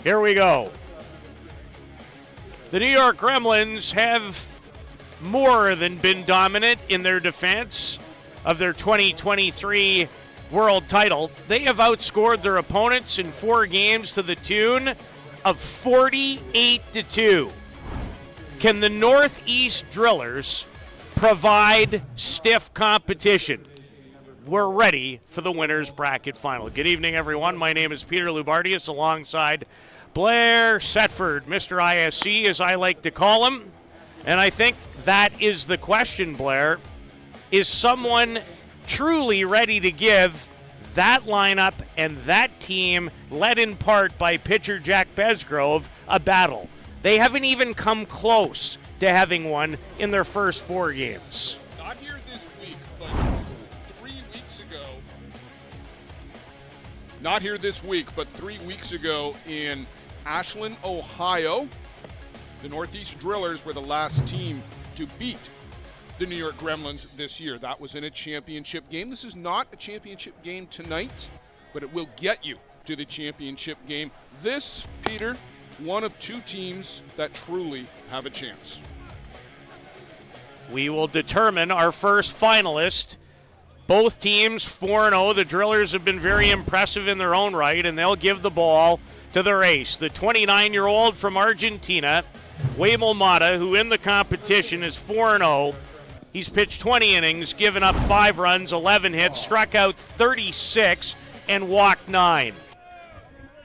Here we go. The New York Gremlins have more than been dominant in their defense of their 2023 world title. They have outscored their opponents in 4 games to the tune of 48-2. Can the Northeast Drillers provide stiff competition? We're ready for the winner's bracket final. Good evening, everyone. My name is Peter Loubardias alongside Blair Setford, Mr. ISC, as I like to call him. And I think that is the question, Blair. Is someone truly ready to give that lineup and that team, led in part by pitcher Jack Besgrove, a battle? They haven't even come close to having one in their first 4 games. Not here this week, but 3 weeks ago. Not here this week, but 3 weeks ago in Ashland, Ohio, the Northeast Drillers were the last team to beat the New York Gremlins this year. That was in a championship game. This is not a championship game tonight, but it will get you to the championship game. This, Peter, one of 2 teams that truly have a chance. We will determine our first finalist. Both teams 4-0. The Drillers have been very impressive in their own right, and they'll give the ball to their ace, the 29-year-old from Argentina, Waymel Mata, who in the competition is 4-0. He's pitched 20 innings, given up 5 runs, 11 hits, struck out 36, and walked 9.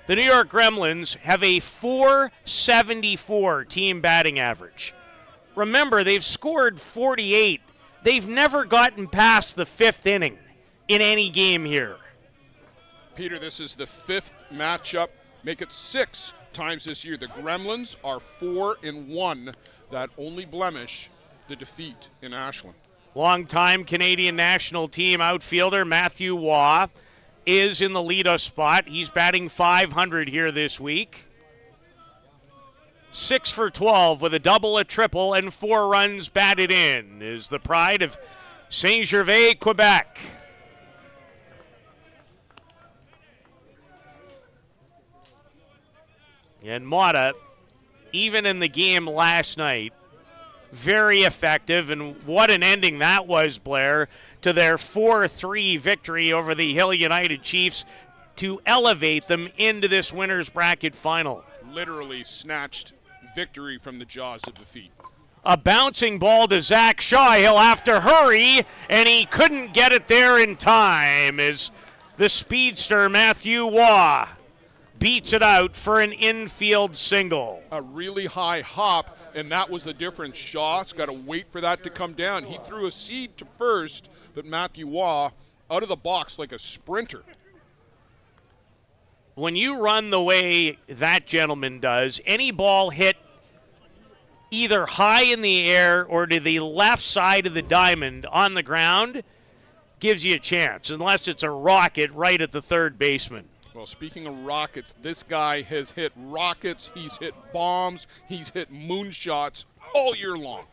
The New York Gremlins have a .474 team batting average. Remember, they've scored 48. They've never gotten past the 5th inning in any game here. Peter, this is the 5th matchup. Make it 6 times this year. The Gremlins are 4-1. That only blemish, the defeat in Ashland. Longtime Canadian national team outfielder Matthew Waugh is in the leadoff spot. He's batting .500 here this week. 6 for 12 with a double, a triple, and 4 runs batted in is the pride of Saint-Gervais, Quebec. And Mata, even in the game last night, very effective, and what an ending that was, Blair, to their 4-3 victory over the Hill United Chiefs to elevate them into this winner's bracket final. Literally snatched victory from the jaws of defeat. A bouncing ball to Zach Shaw. He'll have to hurry, and he couldn't get it there in time as the speedster Matthew Waugh beats it out for an infield single. A really high hop, and that was the difference. Shaw's got to wait for that to come down. He threw a seed to first, but Matthew Waugh out of the box like a sprinter. When you run the way that gentleman does, any ball hit either high in the air or to the left side of the diamond on the ground gives you a chance, unless it's a rocket right at the third baseman. Well, speaking of rockets, this guy has hit rockets, he's hit bombs, he's hit moonshots all year long.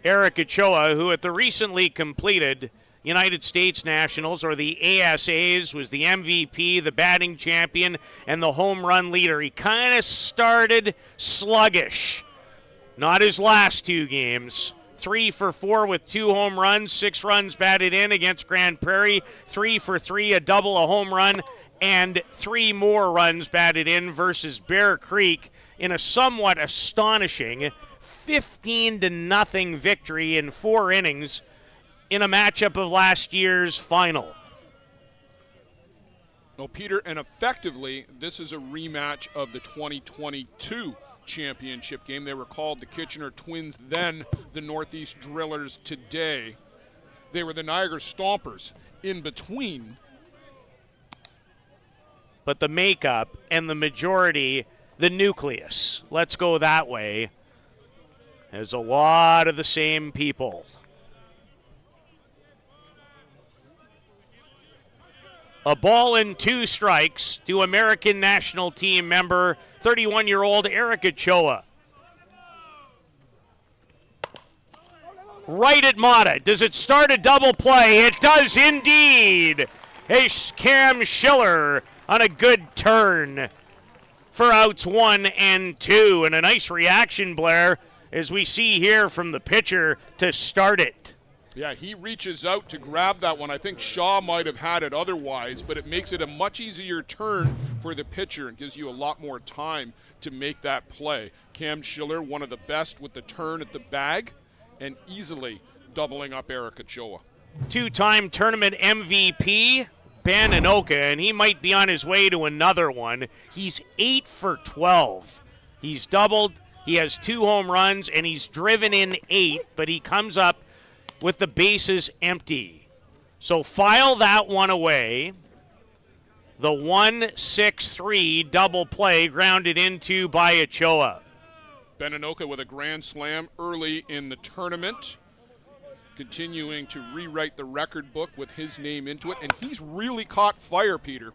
Eric Ochoa, who at the recently completed United States Nationals, or the ASAs, was the MVP, the batting champion, and the home run leader. He kind of started sluggish. Not his last 2 games. 3 for 4 with 2 home runs, 6 runs batted in against Grand Prairie, 3 for 3, a double, a home run, and 3 more runs batted in versus Bear Creek in a somewhat astonishing 15-0 victory in 4 innings in a matchup of last year's final. Well, Peter, and effectively, this is a rematch of the 2022 championship game. They were called the Kitchener Twins then, the Northeast Drillers today. They were the Niagara Stompers in between. But the makeup and the majority, the nucleus, let's go that way, there's a lot of the same people. A ball and 2 strikes to American national team member, 31-year-old Eric Ochoa. Right at Mata. Does it start a double play? It does indeed. Hey, Cam Schiller on a good turn for outs 1 and 2. And a nice reaction, Blair, as we see here from the pitcher to start it. Yeah, he reaches out to grab that one. I think Shaw might have had it otherwise, but it makes it a much easier turn for the pitcher and gives you a lot more time to make that play. Cam Schiller, one of the best with the turn at the bag, and easily doubling up Eric Ochoa. Two-time tournament MVP, Ben Anoka, and he might be on his way to another one. He's 8 for 12. He's doubled, he has 2 home runs, and he's driven in 8, but he comes up with the bases empty. So file that one away. The 1-6-3 double play grounded into by Ochoa. Ben Anoka with a grand slam early in the tournament, continuing to rewrite the record book with his name into it, and he's really caught fire, Peter.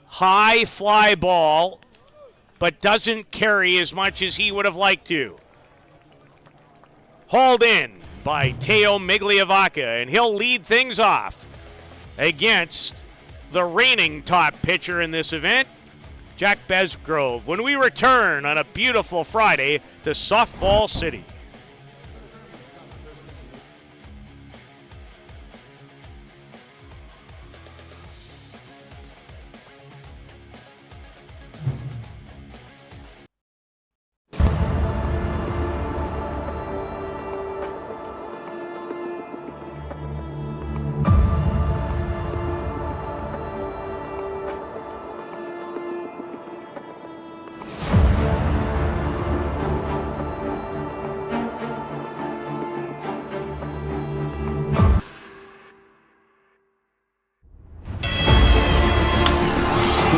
High fly ball, but doesn't carry as much as he would have liked to. Hauled in by Teo Migliavacca, and he'll lead things off against the reigning top pitcher in this event, Jack Besgrove, when we return on a beautiful Friday to Softball City.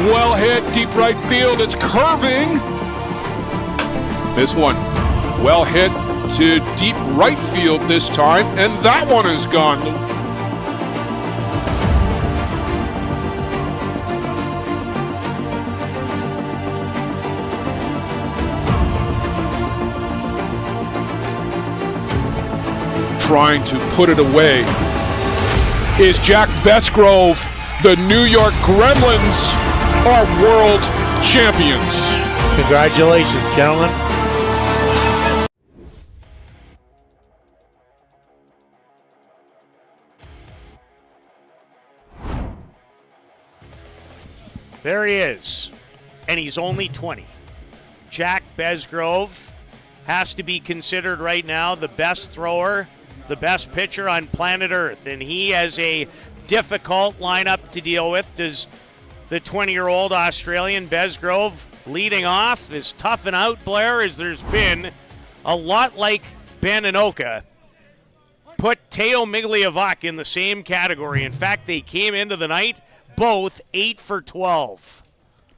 Well hit, deep right field. It's curving. This one, well hit to deep right field this time, and that one is gone. Trying to put it away is Jack Besgrove. The New York Gremlins are world champions. Congratulations, gentlemen. There he is, and he's only 20. Jack Besgrove has to be considered right now the best thrower, the best pitcher on planet Earth, and he has a difficult lineup to deal with. Does the 20-year-old Australian Besgrove leading off is tough and out, Blair, as there's been a lot like Ben Anoka. Put Teo Migliavacca in the same category. In fact, they came into the night both 8 for 12.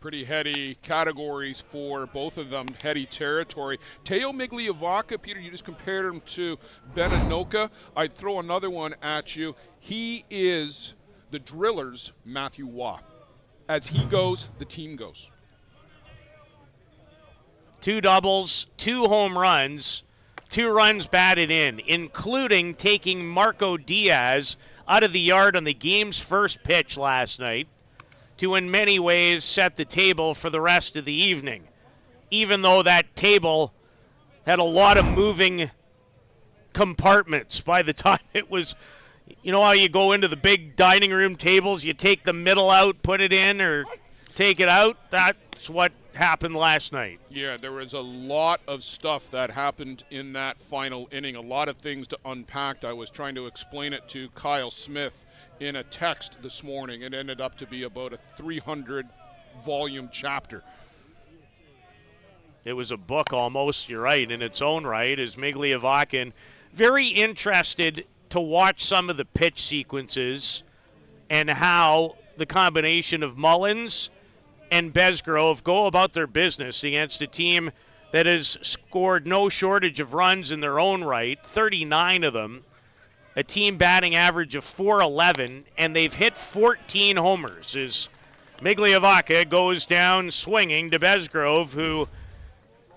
Pretty heady categories for both of them, heady territory. Teo Migliavacca, Peter, you just compared him to Ben Anoka. I'd throw another one at you. He is the Drillers' Matthew Waugh. As he goes, the team goes. 2 doubles, 2 home runs, 2 runs batted in, including taking Marco Diaz out of the yard on the game's first pitch last night to in many ways set the table for the rest of the evening, even though that table had a lot of moving compartments by the time it was. You know how you go into the big dining room tables, you take the middle out, put it in, or take it out? That's what happened last night. Yeah, there was a lot of stuff that happened in that final inning, a lot of things to unpack. I was trying to explain it to Kyle Smith in a text this morning. It ended up to be about a 300-volume chapter. It was a book almost, you're right, in its own right, as Migliavacca. Very interested to watch some of the pitch sequences and how the combination of Mullins and Besgrove go about their business against a team that has scored no shortage of runs in their own right, 39 of them, a team batting average of .411, and they've hit 14 homers as Migliavacca goes down swinging to Besgrove, who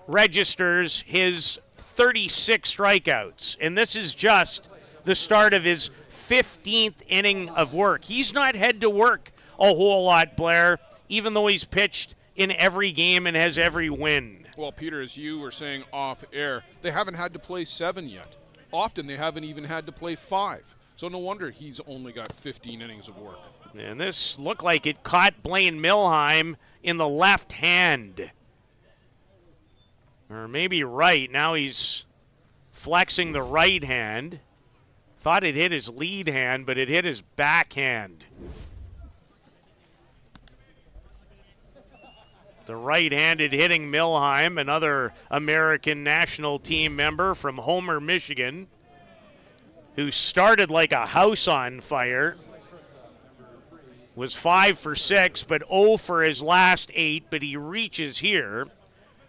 registers his 36 strikeouts. And this is just the start of his 15th inning of work. He's not had to work a whole lot, Blair, even though he's pitched in every game and has every win. Well, Peter, as you were saying off air, they haven't had to play 7 yet. Often they haven't even had to play 5. So no wonder he's only got 15 innings of work. And this looked like it caught Blaine Milheim in the left hand. Or maybe right. Now he's flexing the right hand. Thought it hit his lead hand, but it hit his backhand. The right-handed hitting Milheim, another American national team member from Homer, Michigan, who started like a house on fire, was 5 for 6, but 0 for his last 8, but he reaches here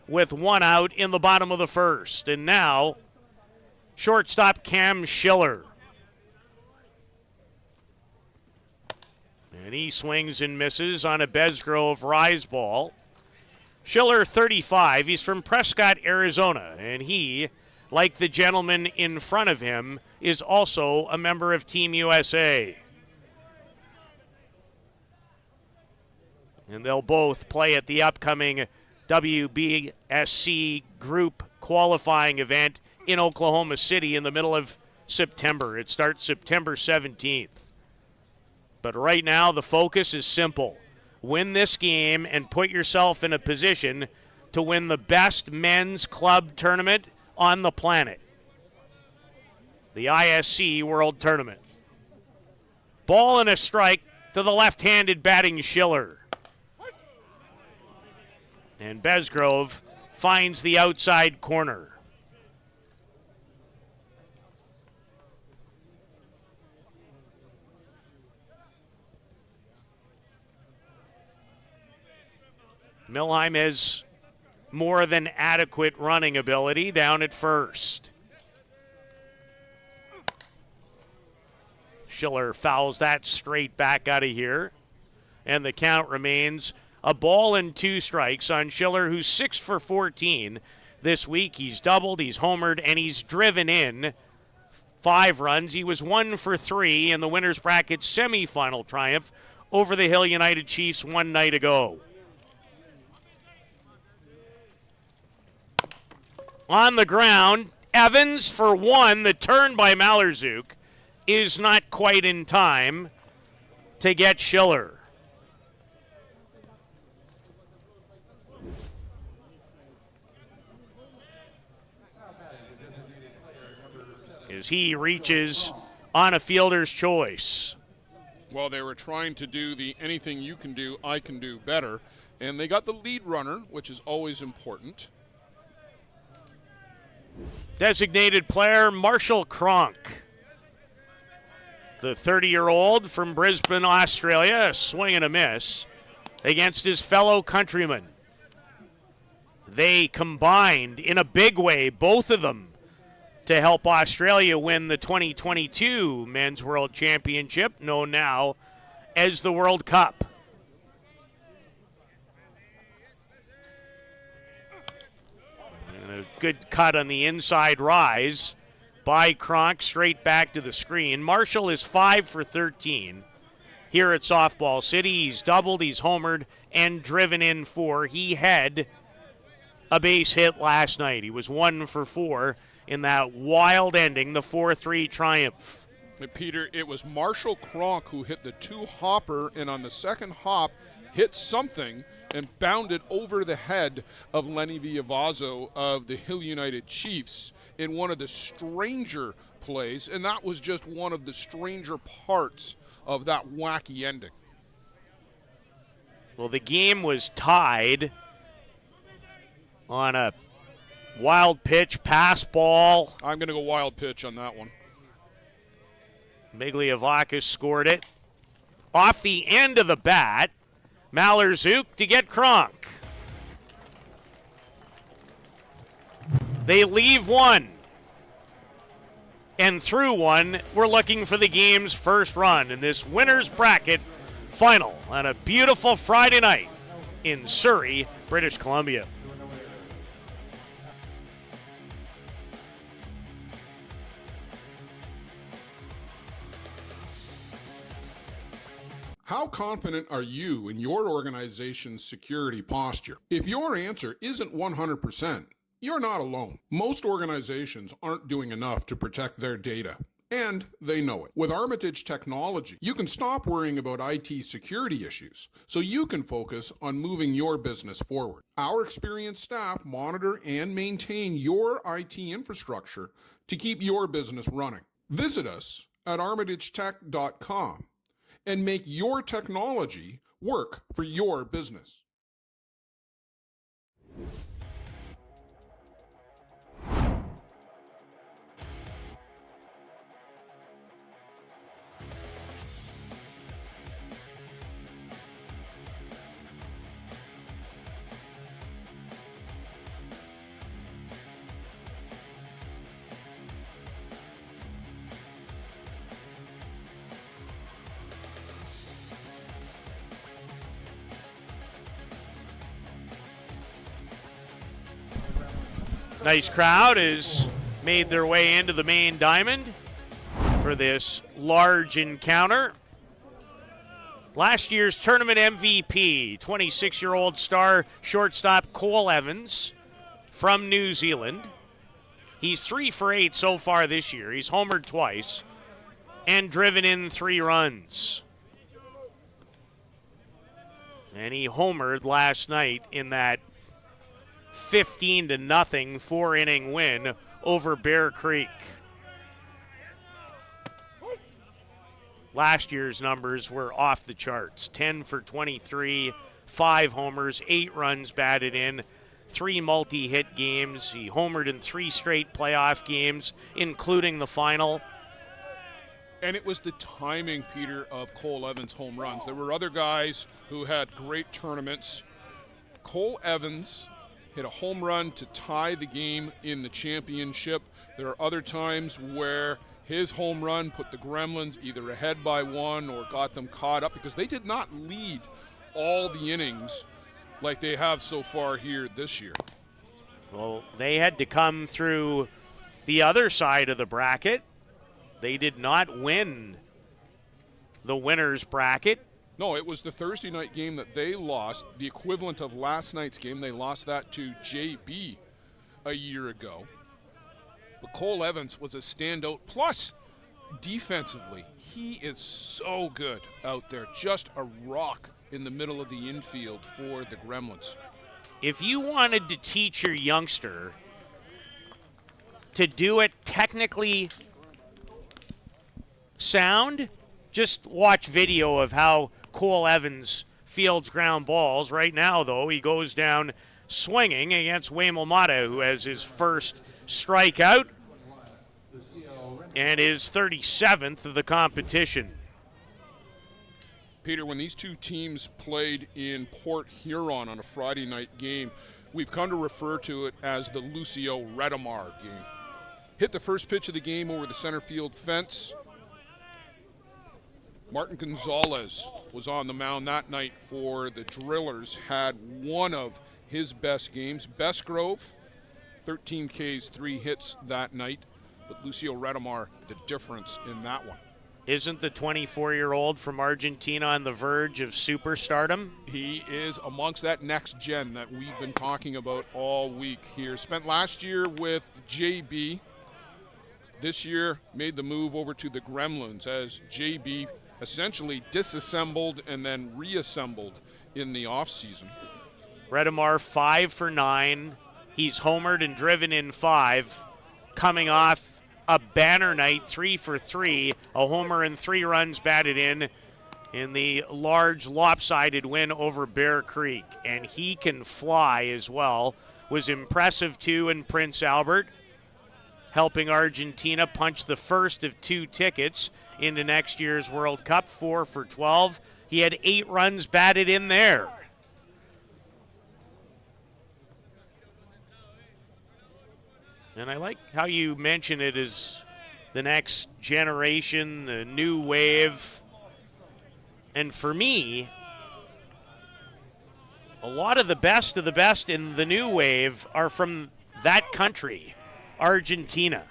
with 1 out in the bottom of the first. And now, shortstop Cam Schiller. And he swings and misses on a Besgrove rise ball. Schiller, 35, he's from Prescott, Arizona, and he, like the gentleman in front of him, is also a member of Team USA. And they'll both play at the upcoming WBSC Group qualifying event in Oklahoma City in the middle of September. It starts September 17th. But right now, the focus is simple. Win this game and put yourself in a position to win the best men's club tournament on the planet, the ISC World Tournament. Ball and a strike to the left-handed batting Schiller. And Besgrove finds the outside corner. Milheim has more than adequate running ability down at first. Schiller fouls that straight back out of here. And the count remains a ball and 2 strikes on Schiller, who's 6 for 14 this week. He's doubled, he's homered, and he's driven in 5 runs. He was 1 for 3 in the winner's bracket semifinal triumph over the Hill United Chiefs one night ago. On the ground, Evans for 1. The turn by Mallerzuk is not quite in time to get Schiller. As he reaches on a fielder's choice. Well, they were trying to do the anything you can do, I can do better. And they got the lead runner, which is always important. Designated player Marshall Cronk. The 30-year-old from Brisbane, Australia, a swing and a miss against his fellow countrymen. They combined in a big way, both of them, to help Australia win the 2022 Men's World Championship, known now as the World Cup. And a good cut on the inside rise by Cronk, straight back to the screen. Marshall is 5 for 13 here at Softball City. He's doubled, he's homered, and driven in 4. He had a base hit last night. He was 1 for 4 in that wild ending, the 4-3 triumph. And Peter, it was Marshall Cronk who hit the 2-hopper, and on the second hop, hit something and bounded over the head of Lenny Villavazzo of the Hill United Chiefs in one of the stranger plays, and that was just one of the stranger parts of that wacky ending. Well, the game was tied on a wild pitch, pass ball. I'm going to go wild pitch on that one. Migliavacus scored it. Off the end of the bat, Mallerzuk to get Cronk. They leave 1. And through 1, we're looking for the game's first run in this winner's bracket final on a beautiful Friday night in Surrey, British Columbia. How confident are you in your organization's security posture? If your answer isn't 100%, you're not alone. Most organizations aren't doing enough to protect their data, and they know it. With Armitage technology, you can stop worrying about IT security issues so you can focus on moving your business forward. Our experienced staff monitor and maintain your IT infrastructure to keep your business running. Visit us at armitagetech.com and make your technology work for your business. Nice crowd has made their way into the main diamond for this large encounter. Last year's tournament MVP, 26-year-old star shortstop Cole Evans from New Zealand. He's 3 for 8 so far this year. He's homered twice and driven in 3 runs. And he homered last night in that 15-0 4-inning win over Bear Creek. Last year's numbers were off the charts. 10 for 23, 5 homers, 8 runs batted in, 3 multi-hit games. He homered in 3 straight playoff games, including the final. And it was the timing, Peter, of Cole Evans' home runs. There were other guys who had great tournaments. Cole Evans hit a home run to tie the game in the championship. There are other times where his home run put the Gremlins either ahead by 1 or got them caught up because they did not lead all the innings like they have so far here this year. Well, they had to come through the other side of the bracket. They did not win the winner's bracket. No, it was the Thursday night game that they lost, the equivalent of last night's game. They lost that to JB a year ago. But Cole Evans was a standout. Plus, defensively, he is so good out there. Just a rock in the middle of the infield for the Gremlins. If you wanted to teach your youngster to do it technically sound, just watch video of how Cole Evans fields ground balls. Right now, though, he goes down swinging against Waymel Mata, who has his first strikeout and his 37th of the competition. Peter, when these two teams played in Port Huron on a Friday night game, we've come to refer to it as the Lucio Redomar game. Hit the first pitch of the game over the center field fence. Martin Gonzalez was on the mound that night for the Drillers, had one of his best games. Bestgrove, 13 Ks, 3 hits that night, but Lucio Redomar, the difference in that one. Isn't the 24-year-old from Argentina on the verge of superstardom? He is amongst that next gen that we've been talking about all week here. Spent last year with JB. This year made the move over to the Gremlins as JB essentially disassembled and then reassembled in the offseason. Redomar 5 for 9. He's homered and driven in 5, coming off a banner night, 3 for 3, a homer and 3 runs batted in the large lopsided win over Bear Creek. And he can fly as well. Was impressive too in Prince Albert, helping Argentina punch the first of 2 tickets into next year's World Cup, 4 for 12. He had 8 runs batted in there. And I like how you mention it as the next generation, the new wave. And for me, a lot of the best in the new wave are from that country, Argentina.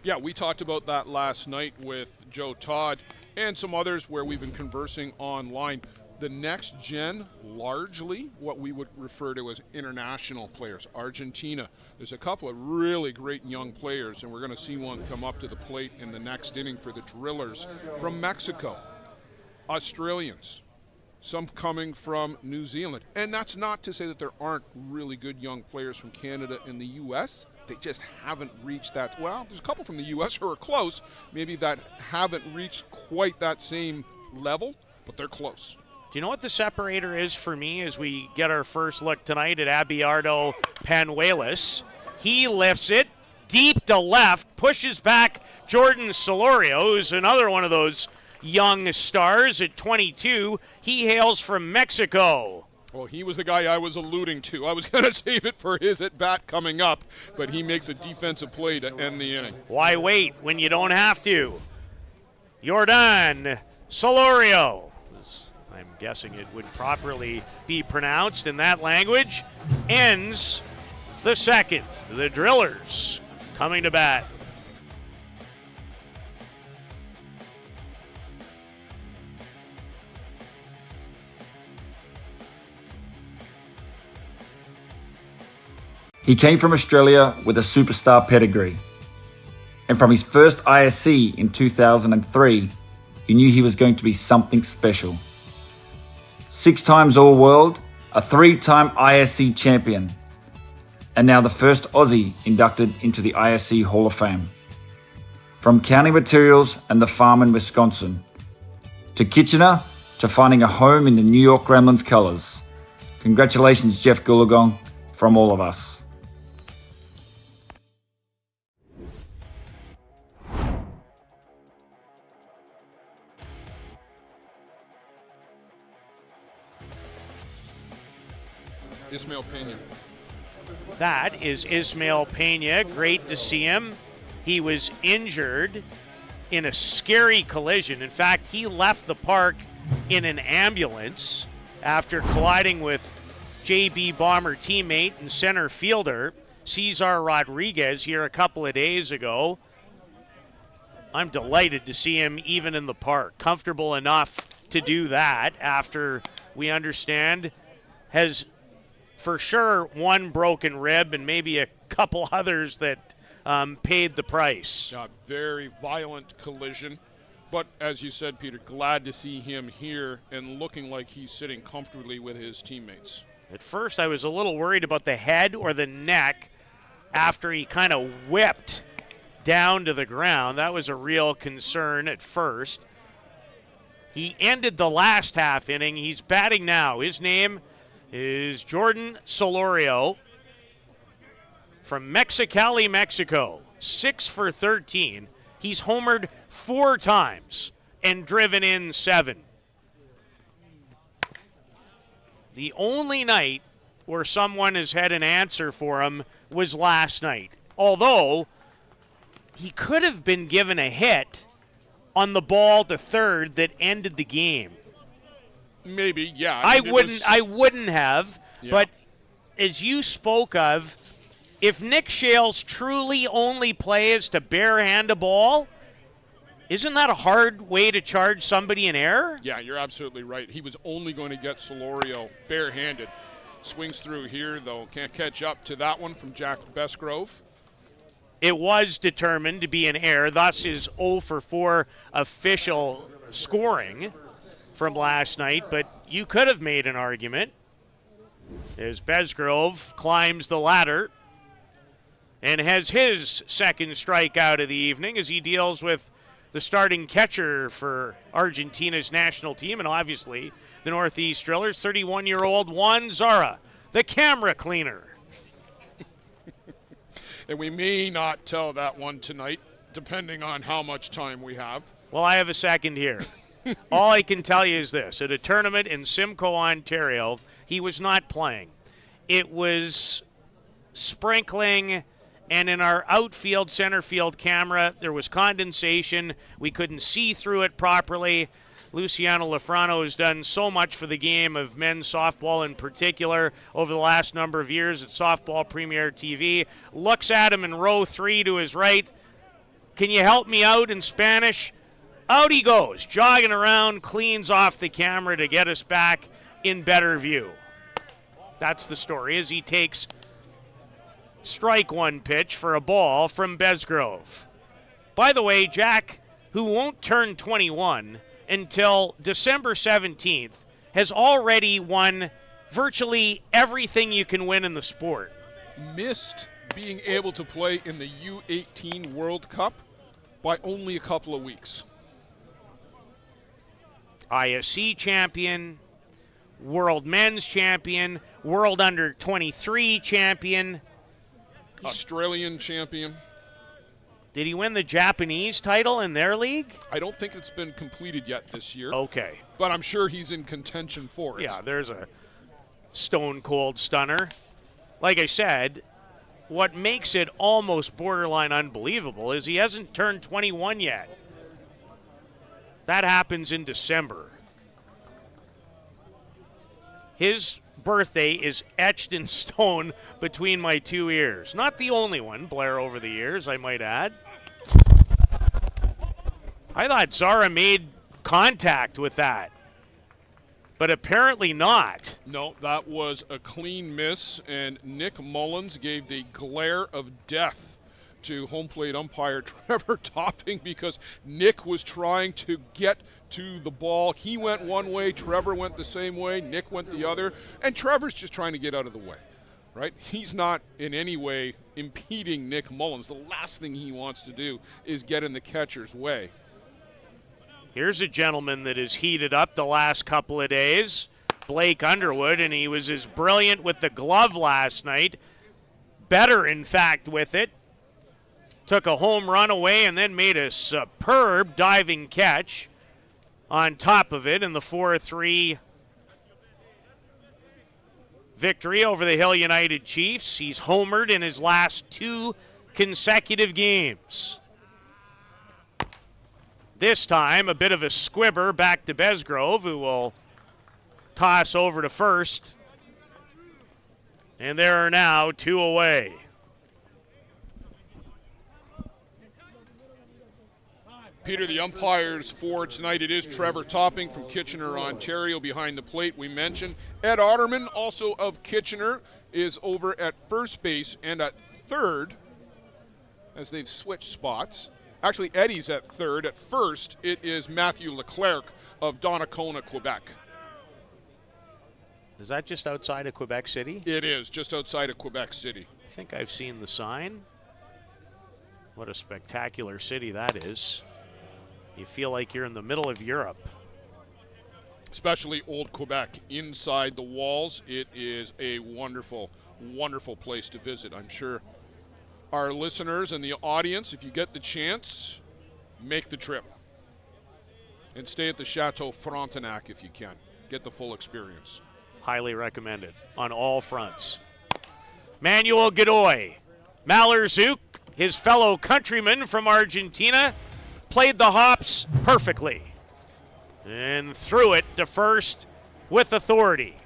Yeah, we talked about that last night with Joe Todd. and some others where we've been conversing online. The next gen, largely what we would refer to as international players. Argentina, there's a couple of really great young players, and we're going to see one come up to the plate in the next inning for the Drillers. From Mexico, Australians, some coming from New Zealand. And that's not to say that there aren't really good young players from Canada and the U.S. They just haven't reached that. Well, there's a couple from the U.S. who are close, maybe that haven't reached quite that same level, but they're close. Do you know what the separator is for me as we get our first look tonight at Abelardo Panuelos? He lifts it deep to left, pushes back Jordan Solorio, who's another one of those young stars at 22. He hails from Mexico. Well, he was the guy I was alluding to. I was going to save it for his at-bat coming up, but he makes a defensive play to end the inning. Why wait when you don't have to? Jordan Solorio, I'm guessing it would properly be pronounced in that language, ends the second. The Drillers coming to bat. He came from Australia with a superstar pedigree. And from his first ISC in 2003, you knew he was going to be something special. 6 times All-World, a 3-time ISC champion, and now the first Aussie inducted into the ISC Hall of Fame. From counting materials and the farm in Wisconsin, to Kitchener, to finding a home in the New York Gremlins colours. Congratulations, Jeff Goolagong, from all of us. Ismael Pena. That is Ismael Pena. Great to see him. He was injured in a scary collision. In fact, he left the park in an ambulance after colliding with JB Bomber teammate and center fielder Cesar Rodriguez here a couple of days ago. I'm delighted to see him even in the park. Comfortable enough to do that after we understand has for sure one broken rib and maybe a couple others that paid the price. Very violent collision. But as you said, Peter, glad to see him here and looking like he's sitting comfortably with his teammates. At first, I was a little worried about the head or the neck after he kind of whipped down to the ground. That was a real concern at first. He ended the last half inning. He's batting now. His name is Jordan Solorio from Mexicali, Mexico. 6 for 13. He's homered 4 times and driven in 7. The only night where someone has had an answer for him was last night. Although he could have been given a hit on the ball to third that ended the game. Maybe, yeah. I wouldn't have, yeah. But as you spoke of, if Nick Shale's truly only play is to barehand a ball, isn't that a hard way to charge somebody an error? Yeah, you're absolutely right. He was only going to get Solorio barehanded. Swings through here, though. Can't catch up to that one from Jack Besgrove. It was determined to be an error, thus his 0 for 4 official scoring from last night, but you could have made an argument as Besgrove climbs the ladder and has his second strikeout of the evening as he deals with the starting catcher for Argentina's national team and obviously the Northeast Drillers, 31-year-old Juan Zara, the camera cleaner. And we may not tell that one tonight, depending on how much time we have. Well, I have a second here. All I can tell you is this. At a tournament in Simcoe, Ontario, he was not playing. It was sprinkling, and in our outfield, center field camera, there was condensation. We couldn't see through it properly. Luciano Lafrano has done so much for the game of men's softball in particular over the last number of years at Softball Premier TV. Looks at him in row 3 to his right. Can you help me out in Spanish? Out he goes, jogging around, cleans off the camera to get us back in better view. That's the story, as he takes strike one pitch for a ball from Besgrove. By the way, Jack, who won't turn 21 until December 17th, has already won virtually everything you can win in the sport. Missed being able to play in the U18 World Cup by only a couple of weeks. ISC champion, World Men's champion, World Under 23 champion. Australian champion. Did he win the Japanese title in their league? I don't think it's been completed yet this year. Okay. But I'm sure he's in contention for it. Yeah, there's a stone cold stunner. Like I said, what makes it almost borderline unbelievable is he hasn't turned 21 yet. That happens in December. His birthday is etched in stone between my two ears. Not the only one, Blair, over the years, I might add. I thought Zara made contact with that, but apparently not. No, that was a clean miss, and Nick Mullins gave the glare of death to home plate umpire Trevor Topping because Nick was trying to get to the ball. He went one way, Trevor went the same way, Nick went the other, and Trevor's just trying to get out of the way, right? He's not in any way impeding Nick Mullins. The last thing he wants to do is get in the catcher's way. Here's a gentleman that has heated up the last couple of days, Blake Underwood, and he was as brilliant with the glove last night. Better, in fact, with it. Took a home run away and then made a superb diving catch on top of it in the 4-3 victory over the Hill United Chiefs. He's homered in his last 2 consecutive games. This time, a bit of a squibber back to Besgrove, who will toss over to first. And there are now 2 away. Peter, the umpires for tonight, it is Trevor Topping from Kitchener, Ontario, behind the plate, we mentioned. Ed Otterman, also of Kitchener, is over at first base and at third, as they've switched spots. Actually, Eddie's at third. At first, it is Matthew Leclerc of Donnacona, Quebec. Is that just outside of Quebec City? It is, just outside of Quebec City. I think I've seen the sign. What a spectacular city that is. You feel like you're in the middle of Europe. Especially old Quebec. Inside the walls, it is a wonderful, wonderful place to visit. I'm sure our listeners and the audience, if you get the chance, make the trip. And stay at the Chateau Frontenac if you can. Get the full experience. Highly recommended on all fronts. Manuel Godoy. Malherzuk, his fellow countryman from Argentina, played the hops perfectly and threw it to first with authority.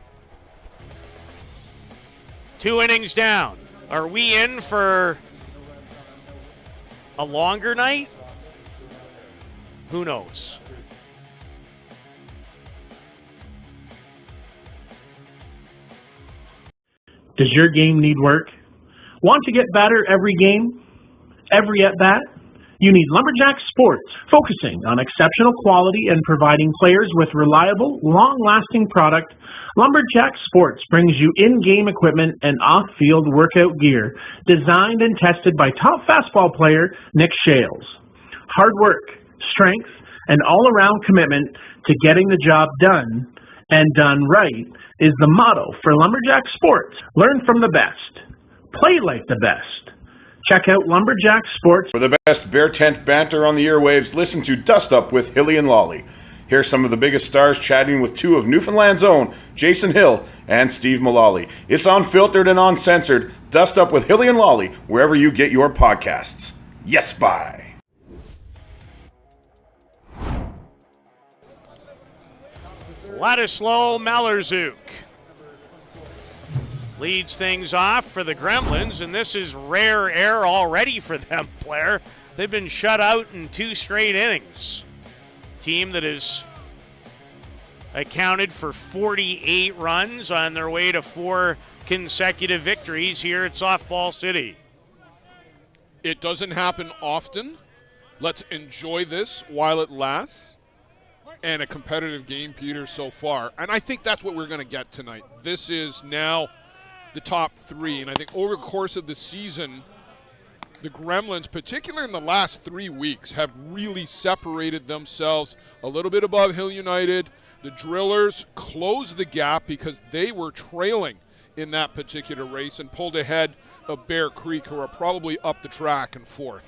2 innings down. Are we in for a longer night? Who knows? Does your game need work? Want to get better every game? Every at-bat? You need Lumberjack Sports, focusing on exceptional quality and providing players with reliable, long-lasting product. Lumberjack Sports brings you in-game equipment and off-field workout gear, designed and tested by top fastball player Nick Shales. Hard work, strength, and all-around commitment to getting the job done, and done right, is the motto for Lumberjack Sports. Learn from the best. Play like the best. Check out Lumberjack Sports. For the best Bear Tent banter on the airwaves, listen to Dust Up with Hilly and Lolly. Here's some of the biggest stars chatting with 2 of Newfoundland's own, Jason Hill and Steve Mullally. It's unfiltered and uncensored. Dust Up with Hilly and Lolly, wherever you get your podcasts. Yes, bye. Ladislav Malherzuk leads things off for the Gremlins, and this is rare air already for them, Blair. They've been shut out in 2 straight innings. Team that has accounted for 48 runs on their way to 4 consecutive victories here at Softball City. It doesn't happen often. Let's enjoy this while it lasts. And a competitive game, Peter, so far. And I think that's what we're going to get tonight. This is now the top 3. And I think over the course of the season, the Gremlins, particularly in the last 3 weeks, have really separated themselves a little bit above Hill United. The Drillers closed the gap because they were trailing in that particular race and pulled ahead of Bear Creek, who are probably up the track in 4th.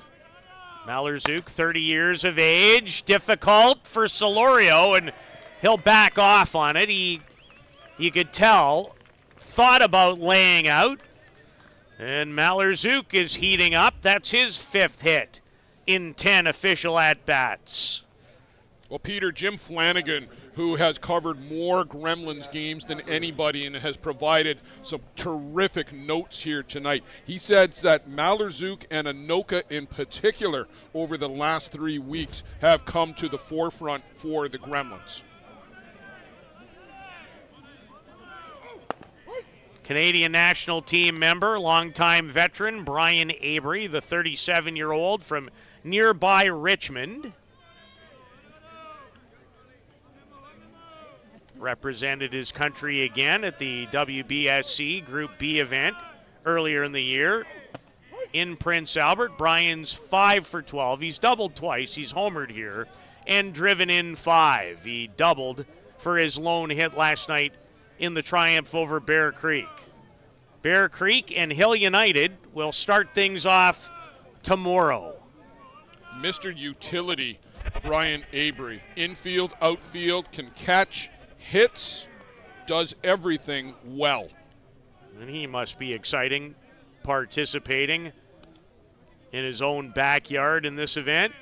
Malorzook, 30 years of age, difficult for Solorio, and he'll back off on it. You could tell, thought about laying out, and Malorzook is heating up. That's his 5th hit in 10 official at-bats. Well, Peter, Jim Flanagan, who has covered more Gremlins games than anybody and has provided some terrific notes here tonight. He says that Malorzook and Anoka in particular over the last 3 weeks have come to the forefront for the Gremlins. Canadian national team member, longtime veteran Brian Avery, the 37-year-old from nearby Richmond, represented his country again at the WBSC Group B event earlier in the year in Prince Albert. Brian's 5 for 12. He's doubled twice. He's homered here and driven in 5. He doubled for his lone hit last night in the triumph over Bear Creek. Bear Creek and Hill United will start things off tomorrow. Mr. Utility, Brian Avery. Infield, outfield, can catch, hits, does everything well. And he must be exciting, participating in his own backyard in this event.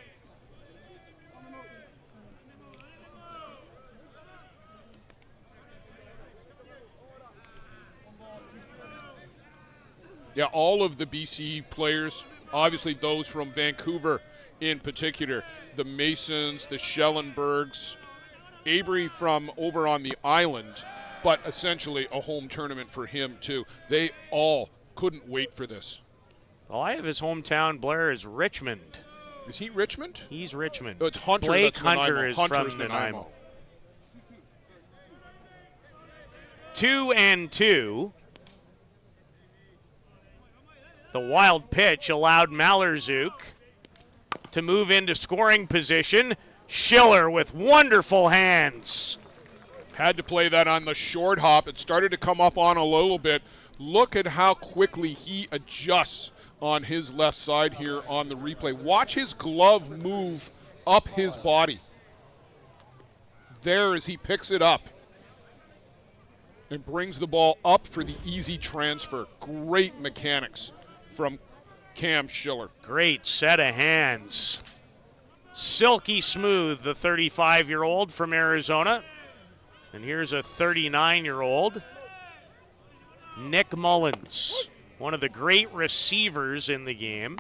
Yeah, all of the BC players, obviously those from Vancouver in particular, the Masons, the Schellenbergs, Avery from over on the island, but essentially a home tournament for him too. They all couldn't wait for this. Well, I have his hometown, Blair, is Richmond. Is he Richmond? He's Richmond. Oh, it's Hunter. Blake that's Hunter Nanaimo. is Hunter's from Nanaimo. 2-2. The wild pitch allowed Malorzook to move into scoring position. Schiller with wonderful hands. Had to play that on the short hop. It started to come up on a little bit. Look at how quickly he adjusts on his left side here on the replay. Watch his glove move up his body. There as he picks it up and brings the ball up for the easy transfer. Great mechanics from Cam Schiller. Great set of hands. Silky smooth, the 35-year-old from Arizona. And here's a 39-year-old, Nick Mullins, one of the great receivers in the game.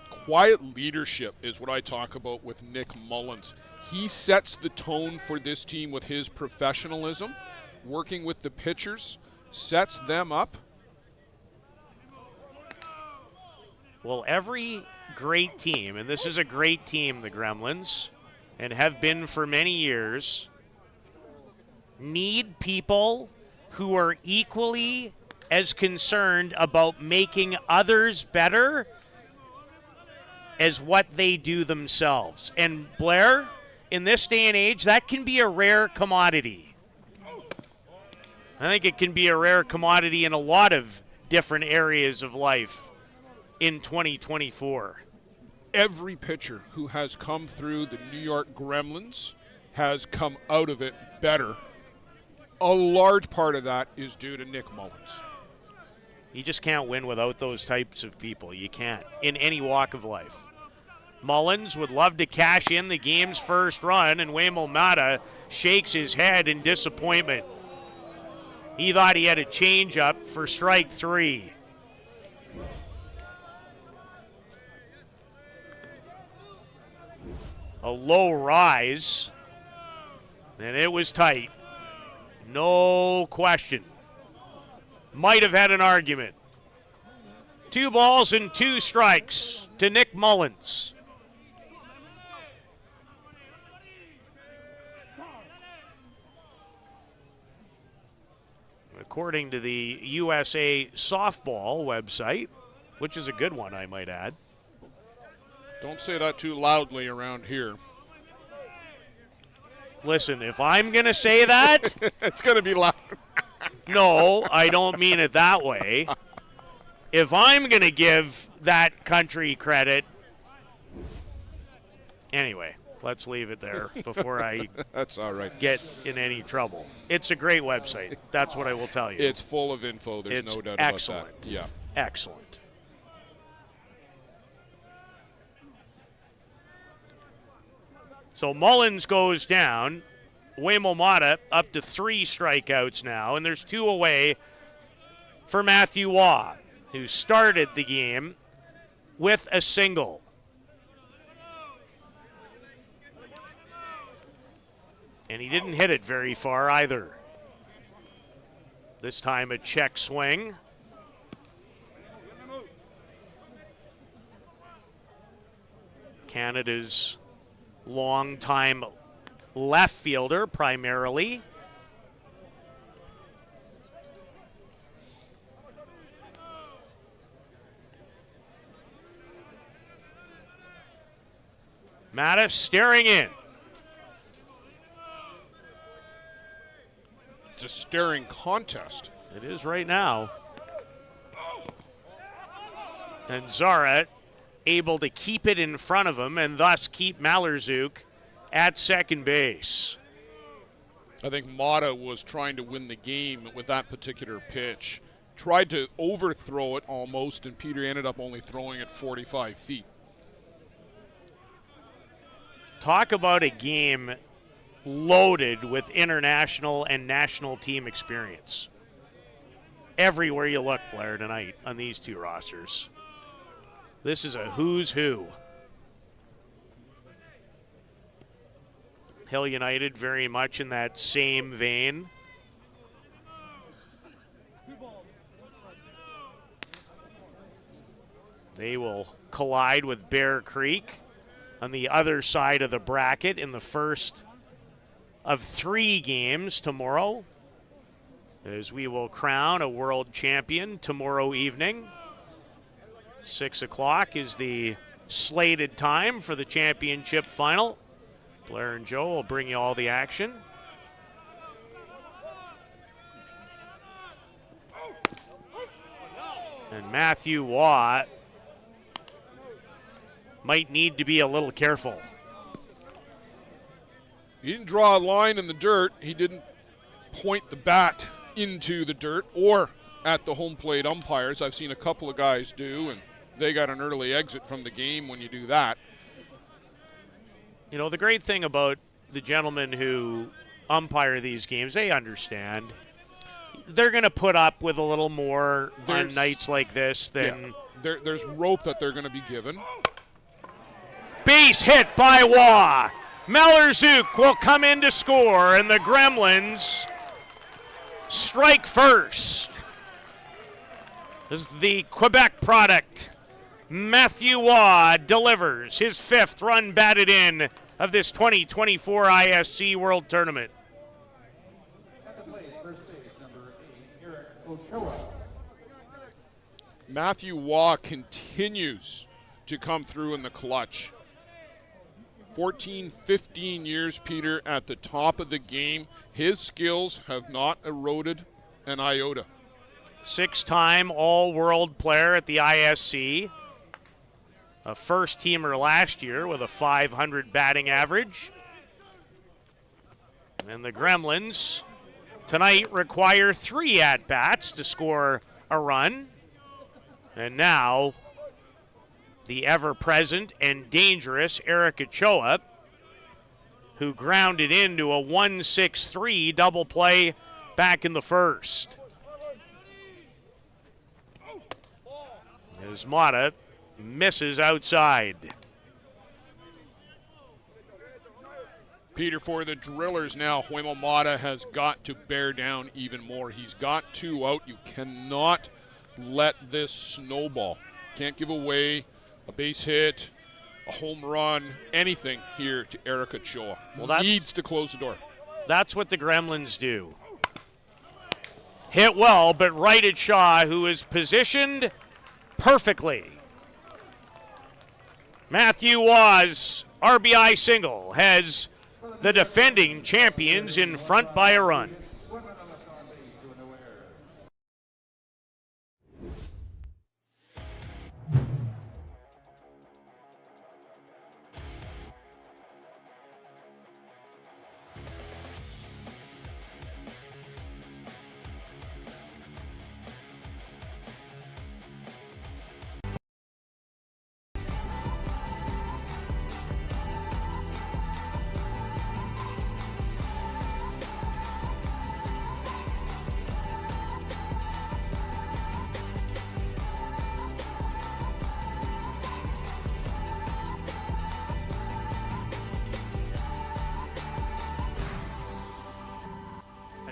Quiet leadership is what I talk about with Nick Mullins. He sets the tone for this team with his professionalism, working with the pitchers, sets them up. Well, every great team, and this is a great team, the Gremlins, and have been for many years, need people who are equally as concerned about making others better as what they do themselves. And Blair, in this day and age, that can be a rare commodity. I think it can be a rare commodity in a lot of different areas of life in 2024. Every pitcher who has come through the New York Gremlins has come out of it better. A large part of that is due to Nick Mullins. You just can't win without those types of people. You can't, in any walk of life. Mullins would love to cash in the game's first run, and Waymo Mata shakes his head in disappointment. He thought he had a changeup for strike 3. A low rise, and it was tight. No question. Might have had an argument. 2 balls and 2 strikes to Nick Mullins. According to the USA softball website, which is a good one, I might add. Don't say that too loudly around here. Listen, if I'm going to say that, It's going to be loud. no, I don't mean it that way. If I'm going to give that country credit, anyway, let's leave it there before I That's all right. get in any trouble. It's a great website. That's what I will tell you. It's full of info. There's It's no doubt excellent. about that. Yeah. Excellent. So Mullins goes down. Waymo Mata up to 3 strikeouts now, and there's 2 away for Matthew Waugh, who started the game with a single. And he didn't hit it very far either. This time a check swing. Canada's longtime left fielder primarily. Mattis staring in. It's a staring contest. It is right now. And Zara able to keep it in front of him and thus keep Mallerzuk at second base. I think Mata was trying to win the game with that particular pitch. Tried to overthrow it almost, and Peter ended up only throwing it 45 feet. Talk about a game loaded with international and national team experience. Everywhere you look, Blair, tonight on these 2 rosters. This is a who's who. Hill United very much in that same vein. They will collide with Bear Creek on the other side of the bracket in the first of 3 games tomorrow, as we will crown a world champion tomorrow evening. 6 o'clock is the slated time for the championship final. Blair and Joe will bring you all the action. And Matthew Waugh might need to be a little careful. He didn't draw a line in the dirt. He didn't point the bat into the dirt or at the home plate umpires. I've seen a couple of guys do, and they got an early exit from the game when you do that. You know, the great thing about the gentlemen who umpire these games, they understand. They're going to put up with a little more on nights like this than... Yeah, there's rope that they're going to be given. Base hit by Waugh. Mallerzuk will come in to score, and the Gremlins strike first. This is the Quebec product. Matthew Waugh delivers his 5th run batted in of this 2024 ISC World Tournament. Matthew Waugh continues to come through in the clutch. 14, 15 years, Peter, at the top of the game. His skills have not eroded an iota. 6-time all-world player at the ISC. A first-teamer last year with a .500 batting average. And the Gremlins tonight require 3 at-bats to score a run. And now the ever-present and dangerous Eric Ochoa, who grounded into a 1-6-3 double play back in the first. As Mata misses outside. Peter, for the Drillers now, Huemomata has got to bear down even more. He's got 2 out. You cannot let this snowball. Can't give away a base hit, a home run, anything here to Eric Ochoa. Well, needs to close the door. That's what the Gremlins do. Hit well, but right at Shaw, who is positioned perfectly. Matthew Waugh's RBI single has the defending champions in front by a run.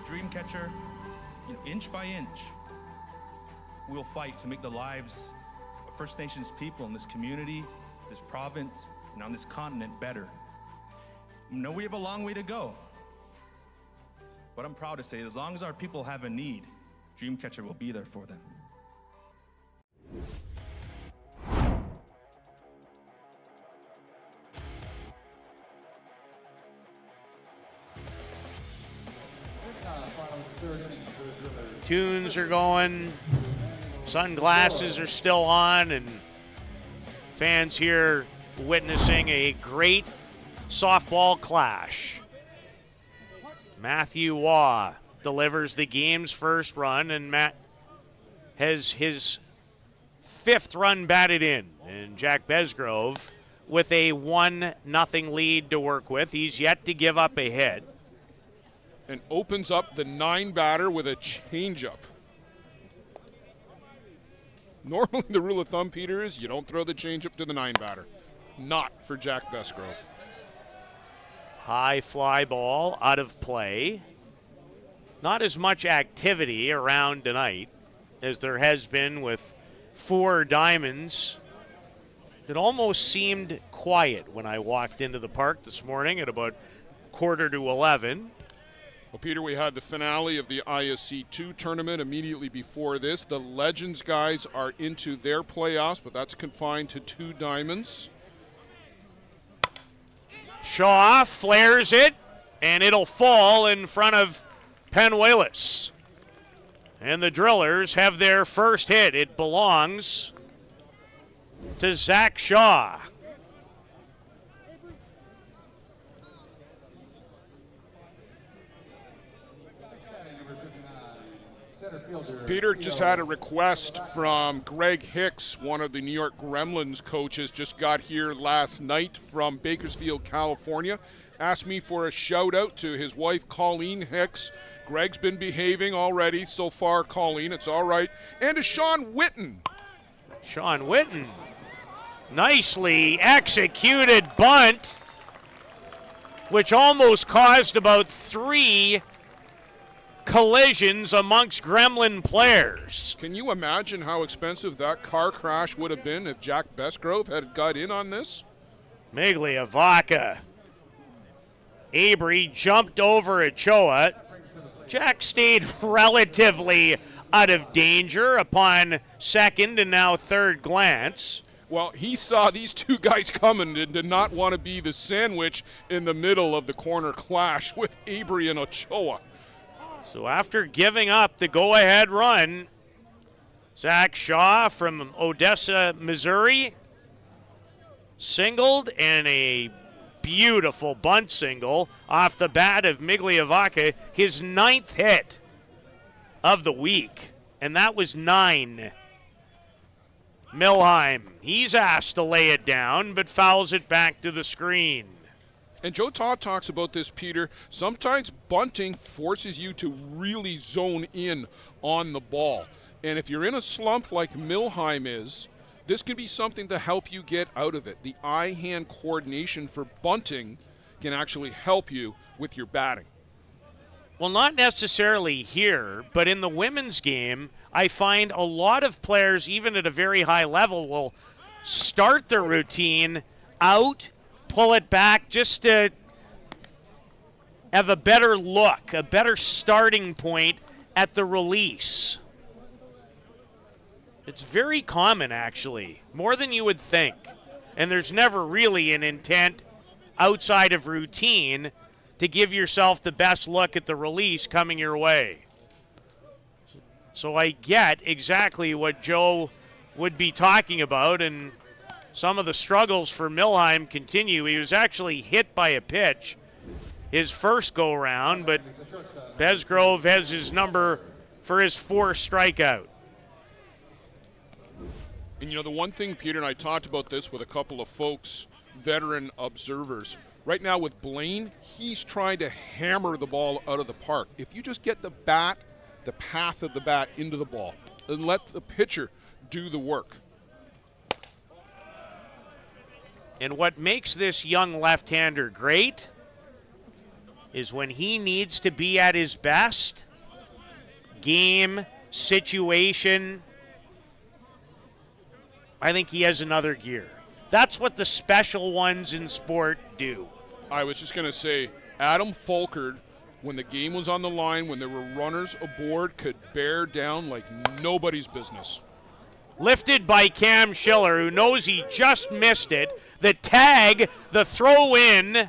Dreamcatcher, inch by inch, we'll fight to make the lives of First Nations people in this community, this province, and on this continent better. I know we have a long way to go, but I'm proud to say as long as our people have a need, Dreamcatcher will be there for them. Tunes are going, sunglasses are still on, and fans here witnessing a great softball clash. Matthew Waugh delivers the game's first run, and Matt has his 5th run batted in. And Jack Besgrove with a 1-0 lead to work with. He's yet to give up a hit. And opens up the 9 batter with a changeup. Normally the rule of thumb, Peter, is you don't throw the changeup to the 9 batter. Not for Jack Besgrove. High fly ball out of play. Not as much activity around tonight as there has been with 4 diamonds. It almost seemed quiet when I walked into the park this morning at about 11:15. Well, Peter, we had the finale of the ISC 2 tournament immediately before this. The Legends guys are into their playoffs, but that's confined to 2 diamonds. Shaw flares it, and it'll fall in front of Penuelas. And the Drillers have their first hit. It belongs to Zach Shaw. Peter just had a request from Greg Hicks, one of the New York Gremlins coaches, just got here last night from Bakersfield, California. Asked me for a shout out to his wife, Colleen Hicks. Greg's been behaving already so far, Colleen, it's all right. And to Sean Witten. Sean Witten, nicely executed bunt, which almost caused about 3 collisions amongst Gremlin players. Can you imagine how expensive that car crash would have been if Jack Besgrove had got in on this? Migliavaca. Abry jumped over Ochoa. Jack stayed relatively out of danger upon second and now third glance. Well, he saw these 2 guys coming and did not want to be the sandwich in the middle of the corner clash with Abry and Ochoa. So after giving up the go-ahead run, Zach Shaw from Odessa, Missouri, singled, and a beautiful bunt single off the bat of Migliavaca, his 9th hit of the week, and that was 9. Milheim, he's asked to lay it down, but fouls it back to the screen. And Joe Todd talks about this, Peter. Sometimes bunting forces you to really zone in on the ball. And if you're in a slump like Milheim is, this can be something to help you get out of it. The eye-hand coordination for bunting can actually help you with your batting. Well, not necessarily here, but in the women's game, I find a lot of players, even at a very high level, will start their routine out, pull it back just to have a better look, a better starting point at the release. It's very common, actually, more than you would think. And there's never really an intent outside of routine to give yourself the best look at the release coming your way. So I get exactly what Joe would be talking about, and some of the struggles for Milheim continue. He was actually hit by a pitch his first go-round, but Besgrove has his number for his 4th strikeout. And, the one thing, Peter, and I talked about this with a couple of folks, veteran observers. Right now with Blaine, he's trying to hammer the ball out of the park. If you just get the path of the bat into the ball, and let the pitcher do the work. And what makes this young left-hander great is when he needs to be at his best, game, situation, I think he has another gear. That's what the special ones in sport do. I was just going to say, Adam Fulkerd, when the game was on the line, when there were runners aboard, could bear down like nobody's business. Lifted by Cam Schiller, who knows he just missed it. The tag, the throw in,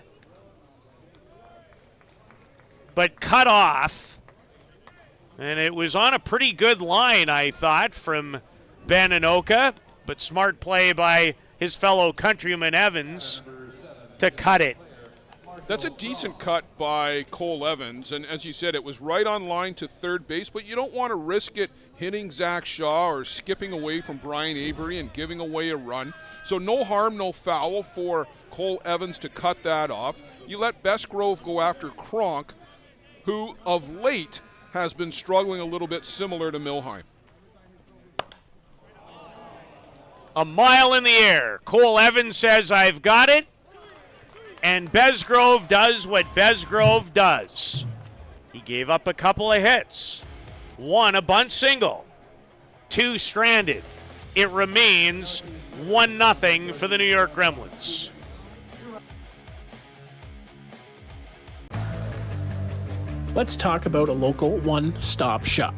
but cut off. And it was on a pretty good line, I thought, from Ben Anoka, but smart play by his fellow countryman Evans to cut it. That's a decent cut by Cole Evans, and as you said, it was right on line to third base, but you don't want to risk it hitting Zach Shaw or skipping away from Brian Avery and giving away a run. So no harm, no foul for Cole Evans to cut that off. You let Besgrove go after Kronk, who of late has been struggling a little bit similar to Milheim. A mile in the air. Cole Evans says, "I've got it." And Besgrove does what Besgrove does. He gave up a couple of hits. 1, a bunt single. 2, stranded. It remains 1-0 for the New York Gremlins. Let's talk about a local one-stop shop.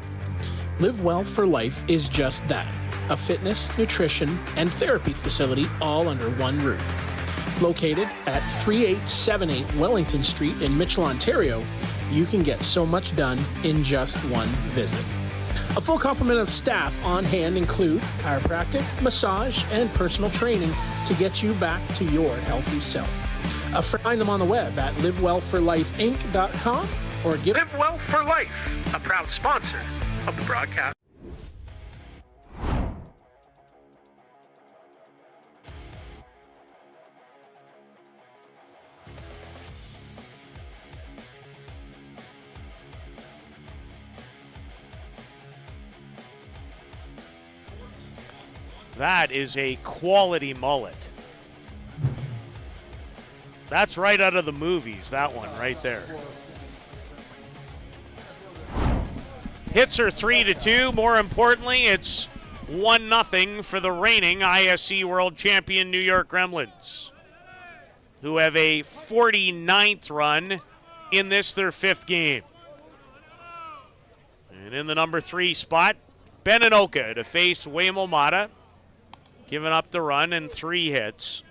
Live Well for Life is just that. A fitness, nutrition, and therapy facility all under one roof. Located at 3878 Wellington Street in Mitchell, Ontario, you can get so much done in just one visit. A full complement of staff on hand include chiropractic, massage, and personal training to get you back to your healthy self. Find them on the web at livewellforlifeinc.com or give Live Well for Life, a proud sponsor of the broadcast. That is a quality mullet. That's right out of the movies, that one right there. Hits are 3-2. More importantly, it's 1-0 for the reigning ISC World Champion New York Gremlins, who have a 49th run in this, their 5th game. And in the number 3 spot, Ben Anoka to face Waymo Mata, giving up the run and 3 hits.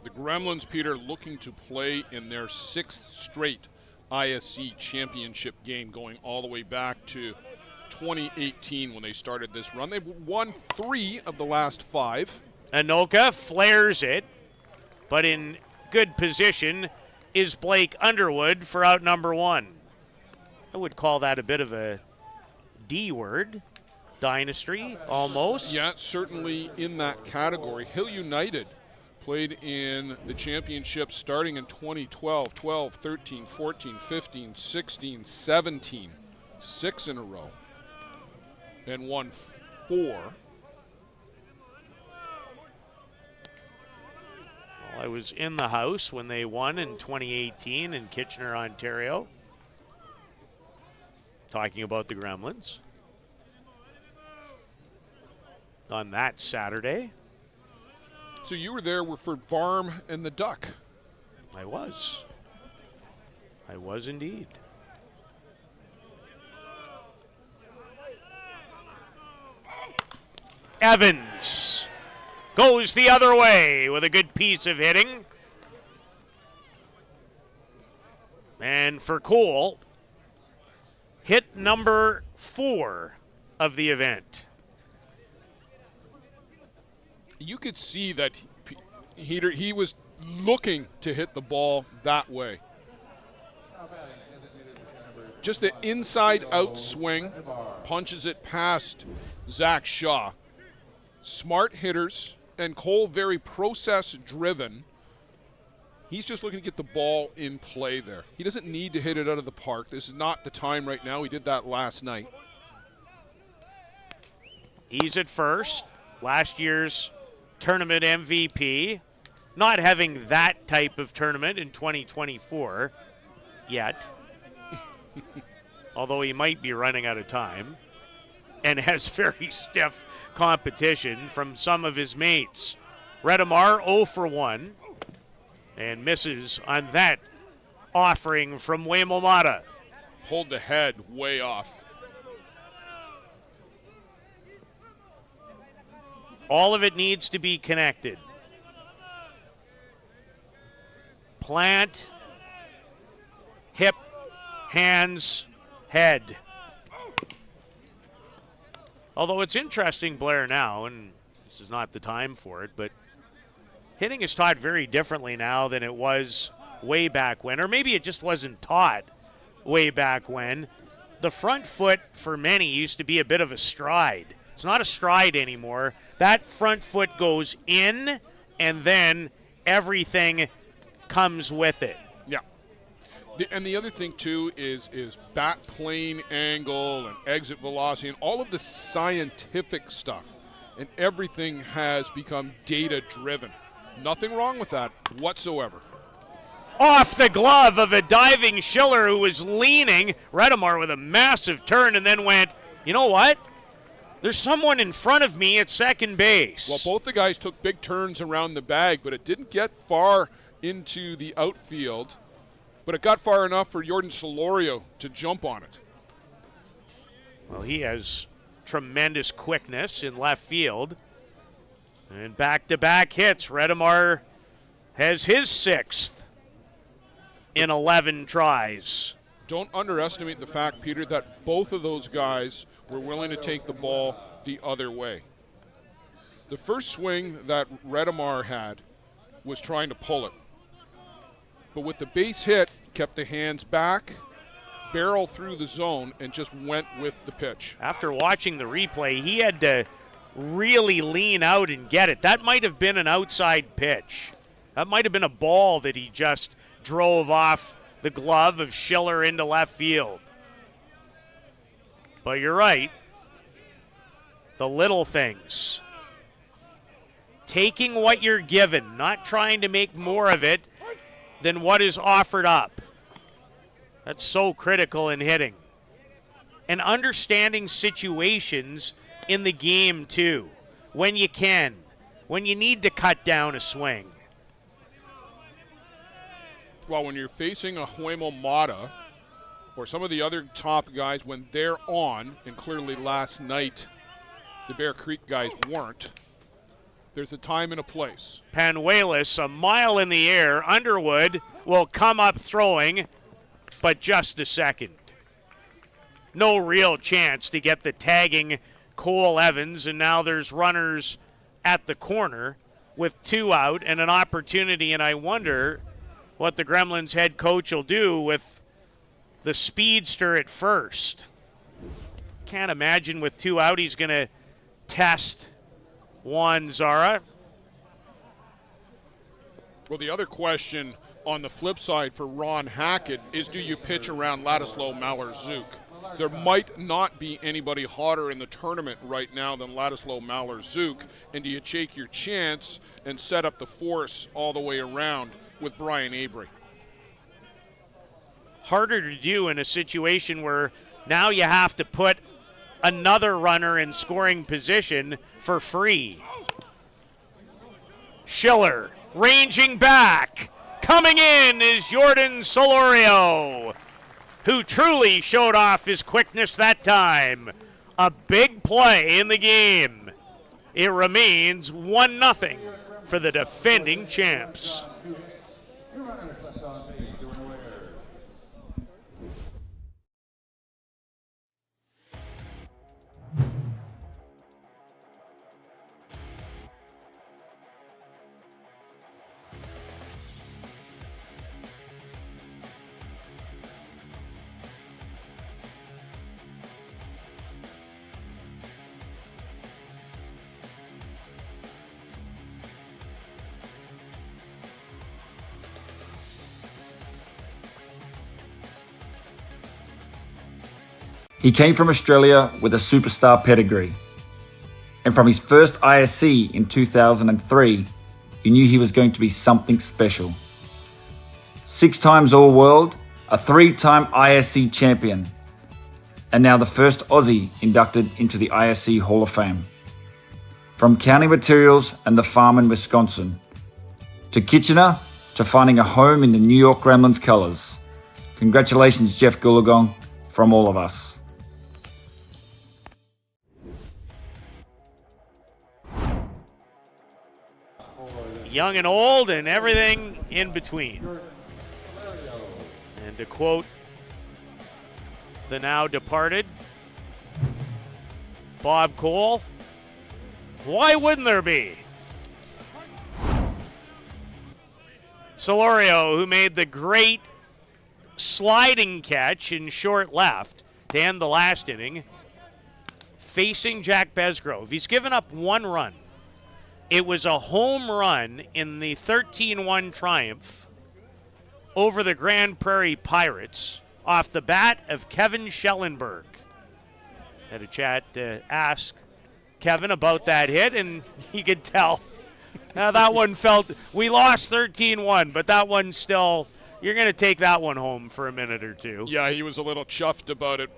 The Gremlins, Peter, looking to play in their 6th straight ISC championship game, going all the way back to 2018 when they started this run. They've won 3 of the last 5. Anoka flares it, but in good position is Blake Underwood for out number 1. I would call that a bit of a D word. Dynasty, almost. Yeah, certainly in that category. Hill United played in the championship starting in 2012, 12, 13, 14, 15, 16, 17. 6 in a row. And won 4. Well, I I was in the house when they won in 2018 in Kitchener, Ontario. Talking about the Gremlins. On that Saturday. So you were there for Varm and the Duck. I was. I was indeed. Evans goes the other way with a good piece of hitting. And for Cole, hit number 4 of the event. You could see that he was looking to hit the ball that way. Just an inside-out swing, punches it past Zach Shaw. Smart hitters, and Cole very process-driven. He's just looking to get the ball in play there. He doesn't need to hit it out of the park. This is not the time right now. He did that last night. He's at first. Last year's tournament MVP. Not having that type of tournament in 2024 yet. Although he might be running out of time. And has very stiff competition from some of his mates. Redemar 0 for 1. And misses on that offering from Waymo Mata. Pulled the head way off. All of it needs to be connected. Plant, hip, hands, head. Although it's interesting, Blair, now, and this is not the time for it, but hitting is taught very differently now than it was way back when, or maybe it just wasn't taught way back when. The front foot for many used to be a bit of a stride. It's not a stride anymore. That front foot goes in, and then everything comes with it. Yeah. And the other thing, too, is bat plane angle and exit velocity and all of the scientific stuff. And everything has become data-driven. Nothing wrong with that whatsoever. Off the glove of a diving Schiller who was leaning. Redemar with a massive turn and then went, you know what? There's someone in front of me at second base. Well, both the guys took big turns around the bag, but it didn't get far into the outfield. But it got far enough for Jordan Solorio to jump on it. Well, he has tremendous quickness in left field. And back-to-back hits. Redemar has his 6th in 11 tries. Don't underestimate the fact, Peter, that both of those guys were willing to take the ball the other way. The first swing that Redemar had was trying to pull it. But with the base hit, kept the hands back, barrel through the zone, and just went with the pitch. After watching the replay, he had to really lean out and get it. That might have been an outside pitch. That might have been a ball that he just drove off the glove of Schiller into left field. But you're right. The little things. Taking what you're given, not trying to make more of it than what is offered up. That's so critical in hitting. And understanding situations in the game, too. When you can. When you need to cut down a swing. Well, when you're facing a Huemo Mata or some of the other top guys, when they're on, and clearly last night the Bear Creek guys weren't, there's a time and a place. Panuelos, a mile in the air. Underwood will come up throwing, but just a second. No real chance to get the tagging Cole Evans, and now there's runners at the corner with 2 out and an opportunity, and I wonder what the Gremlins head coach will do with the speedster at first. Can't imagine with 2 out he's going to test Juan Zara. Well, the other question on the flip side for Ron Hackett is, do you pitch around Ladislaw Maller-Zook? there might not be anybody hotter in the tournament right now than Ladislav Malor-Zuk, and do you take your chance and set up the force all the way around with Brian Avery? Harder to do in a situation where now you have to put another runner in scoring position for free. Schiller ranging back. Coming in is Jordan Solorio, who truly showed off his quickness that time. A big play in the game. It remains 1-0 for the defending champs. He came from Australia with a superstar pedigree. And from his first ISC in 2003, you knew he was going to be something special. 6 times All-World, a 3-time ISC champion, and now the first Aussie inducted into the ISC Hall of Fame. From counting materials and the farm in Wisconsin, to Kitchener, to finding a home in the New York Gremlins colours. Congratulations, Jeff Goolagong, from all of us. Young and old and everything in between. And to quote the now departed Bob Cole, why wouldn't there be? Solorio, who made the great sliding catch in short left to end the last inning, facing Jack Besgrove. He's given up 1 run. It was a home run in the 13-1 triumph over the Grand Prairie Pirates off the bat of Kevin Schellenberg. Had a chat to ask Kevin about that hit, and he could tell. Now that one felt, we lost 13-1, but that one still, you're going to take that one home for a minute or two. Yeah, he was a little chuffed about it.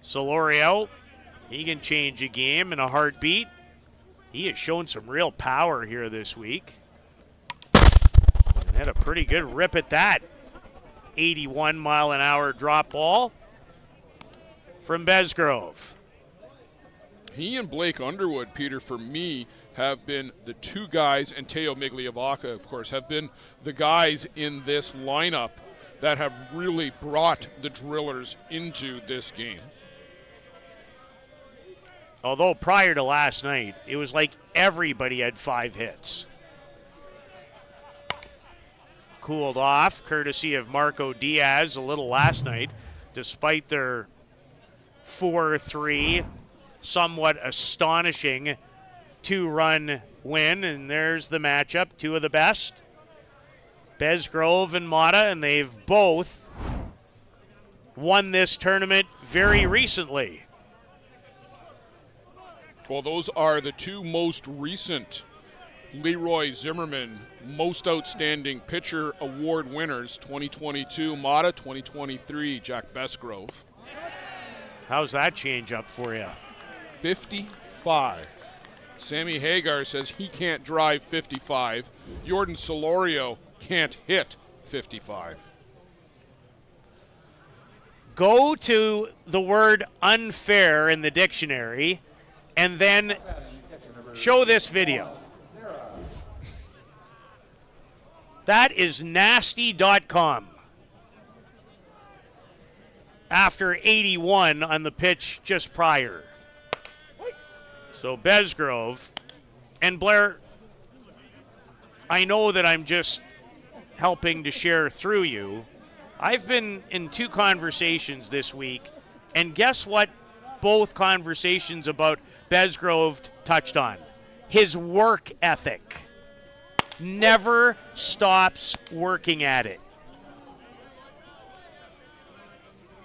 Solorio, he can change a game in a heartbeat. He has shown some real power here this week. And had a pretty good rip at that. 81-mile-an-hour drop ball from Besgrove. He and Blake Underwood, Peter, for me, have been the 2 guys, and Teo Migliavaca, of course, have been the guys in this lineup that have really brought the Drillers into this game. Although prior to last night, it was like everybody had 5 hits. Cooled off, courtesy of Marco Diaz a little last night, despite their 4-3, somewhat astonishing 2-run win. And there's the matchup, 2 of the best. Besgrove and Mata, and they've both won this tournament very recently. Well, those are the 2 most recent Leroy Zimmerman Most Outstanding Pitcher Award winners, 2022 Mata, 2023 Jack Besgrove. How's that change up for you? 55. Sammy Hagar says he can't drive 55. Jordan Solorio can't hit 55. Go to the word unfair in the dictionary and then show this video. That is nasty.com. After 81 on the pitch just prior. So Besgrove and Blair, I know that I'm just helping to share through you. I've been in 2 conversations this week, and guess what both conversations about Besgrove touched on? His work ethic. never stops working at it.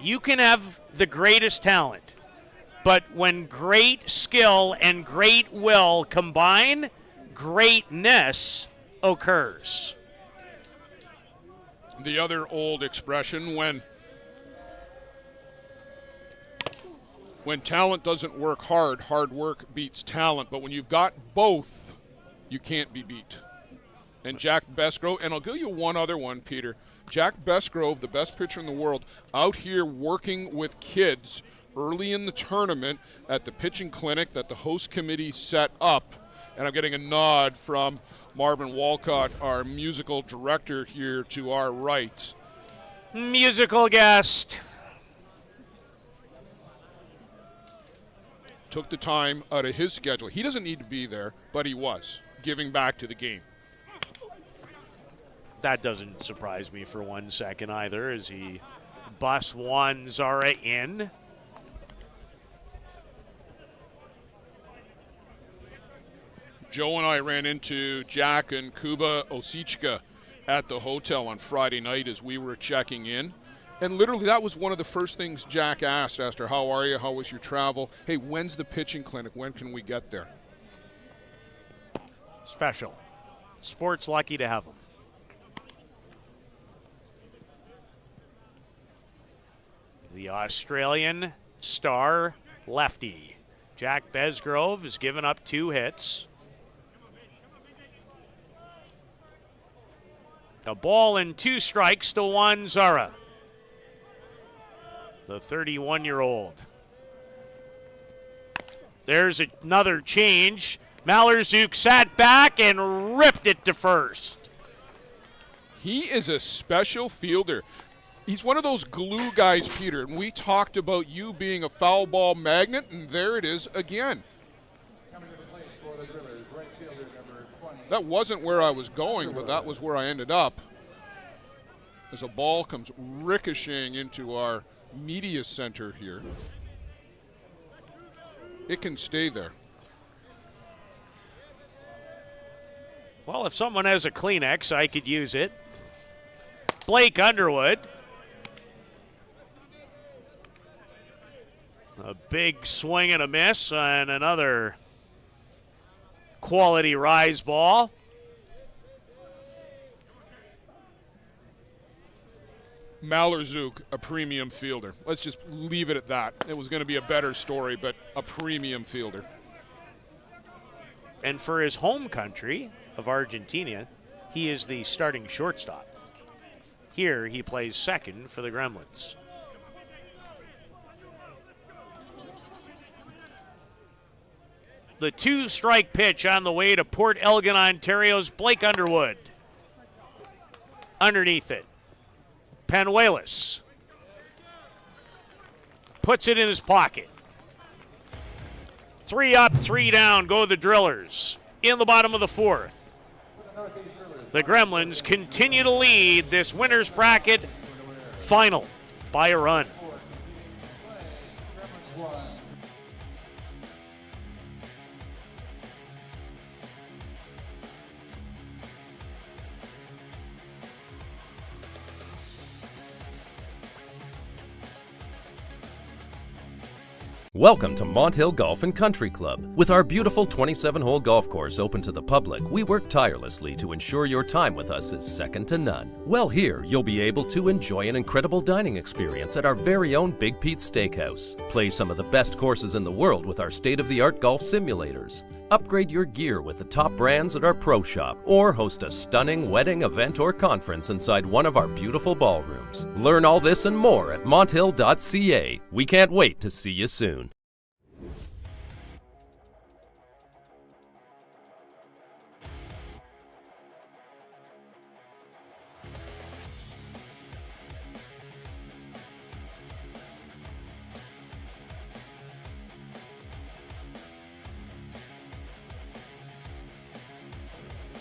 You can have the greatest talent, but when great skill and great will combine, greatness occurs. The other old expression, when talent doesn't work hard, hard work beats talent. But when you've got both, you can't be beat. And Jack Besgrove, and I'll give you one other one, Peter. Jack Besgrove, the best pitcher in the world, out here working with kids early in the tournament at the pitching clinic that the host committee set up. And I'm getting a nod from Marvin Walcott, our musical director here to our right. Musical guest. Took the time out of his schedule. He doesn't need to be there, but he was, giving back to the game. That doesn't surprise me for 1 second either, as he busts Juan Zara in. Joe and I ran into Jack and Kuba Osichka at the hotel on Friday night as we were checking in. And literally that was one of the first things Jack asked her, how are you? How was your travel? Hey, when's the pitching clinic? When can we get there? Special. Sport's lucky to have him. The Australian star lefty. Jack Besgrove has given up 2 hits. A ball and 2 strikes to Juan Zara, the 31-year-old. There's another change. Malerzuk sat back and ripped it to first. He is a special fielder. He's one of those glue guys, Peter, and we talked about you being a foul ball magnet, and there it is again. That wasn't where I was going, but that was where I ended up. As a ball comes ricocheting into our media center here. It can stay there. Well, if someone has a Kleenex, I could use it. Blake Underwood. A big swing and a miss, and another quality rise ball. Malerzuk, a premium fielder. Let's just leave it at that. It was going to be a better story, but a premium fielder. And for his home country of Argentina, he is the starting shortstop. Here he plays second for the Gremlins. The 2-strike pitch on the way to Port Elgin, Ontario's Blake Underwood. Underneath it, Panuelos puts it in his pocket. 3 up, 3 down, go the Drillers. In the bottom of the 4th. The Gremlins continue to lead this winner's bracket final by a run. Welcome to Mont Hill Golf and Country Club. With our beautiful 27-hole golf course open to the public, we work tirelessly to ensure your time with us is second to none. Well, here you'll be able to enjoy an incredible dining experience at our very own Big Pete's Steakhouse. Play some of the best courses in the world with our state-of-the-art golf simulators. Upgrade your gear with the top brands at our pro shop, or host a stunning wedding, event, or conference inside one of our beautiful ballrooms. Learn all this and more at monthill.ca. We can't wait to see you soon.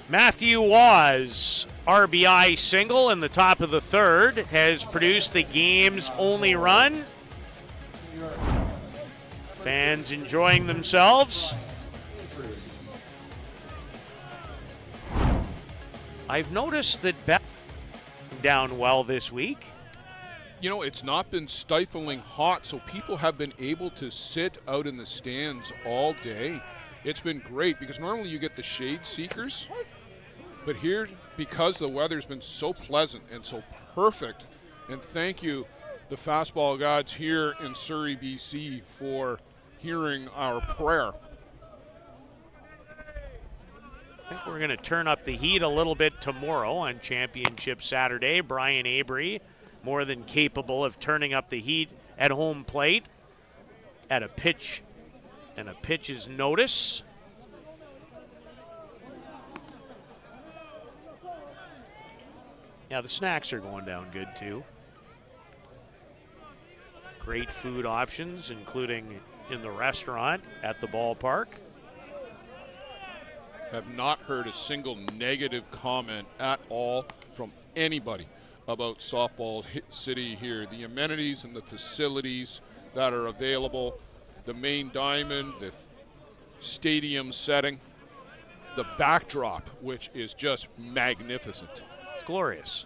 Matthew Waz, RBI single in the top of the 3rd, has produced the game's only run. Fans enjoying themselves. I've noticed that Bell down well this week. You know, it's not been stifling hot, so people have been able to sit out in the stands all day. It's been great because normally you get the shade seekers, but here, because the weather's been so pleasant and so perfect, and thank you, the fastball gods here in Surrey, BC, for hearing our prayer. I think we're going to turn up the heat a little bit tomorrow on Championship Saturday. Brian Avery, more than capable of turning up the heat at home plate at a pitch and a pitch's notice. Yeah, the snacks are going down good too. Great food options, including in the restaurant at the ballpark. Have not heard a single negative comment at all from anybody about Softball City here. The amenities and the facilities that are available, the main diamond, the stadium setting, the backdrop, which is just magnificent. It's glorious.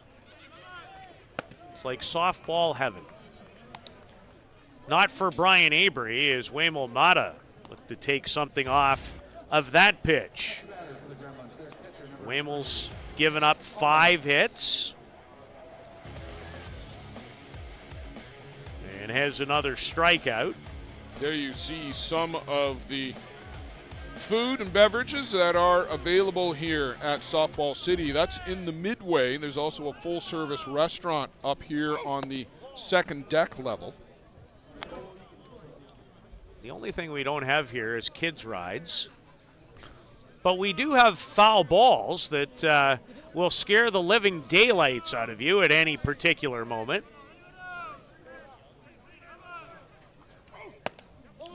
It's like softball heaven. Not for Brian Avery as Waymo Mata look to take something off of that pitch. Waymel's given up 5 hits and has another strikeout. There you see some of the food and beverages that are available here at Softball City. That's in the midway. There's also a full-service restaurant up here on the second deck level. The only thing we don't have here is kids' rides. But we do have foul balls that will scare the living daylights out of you at any particular moment.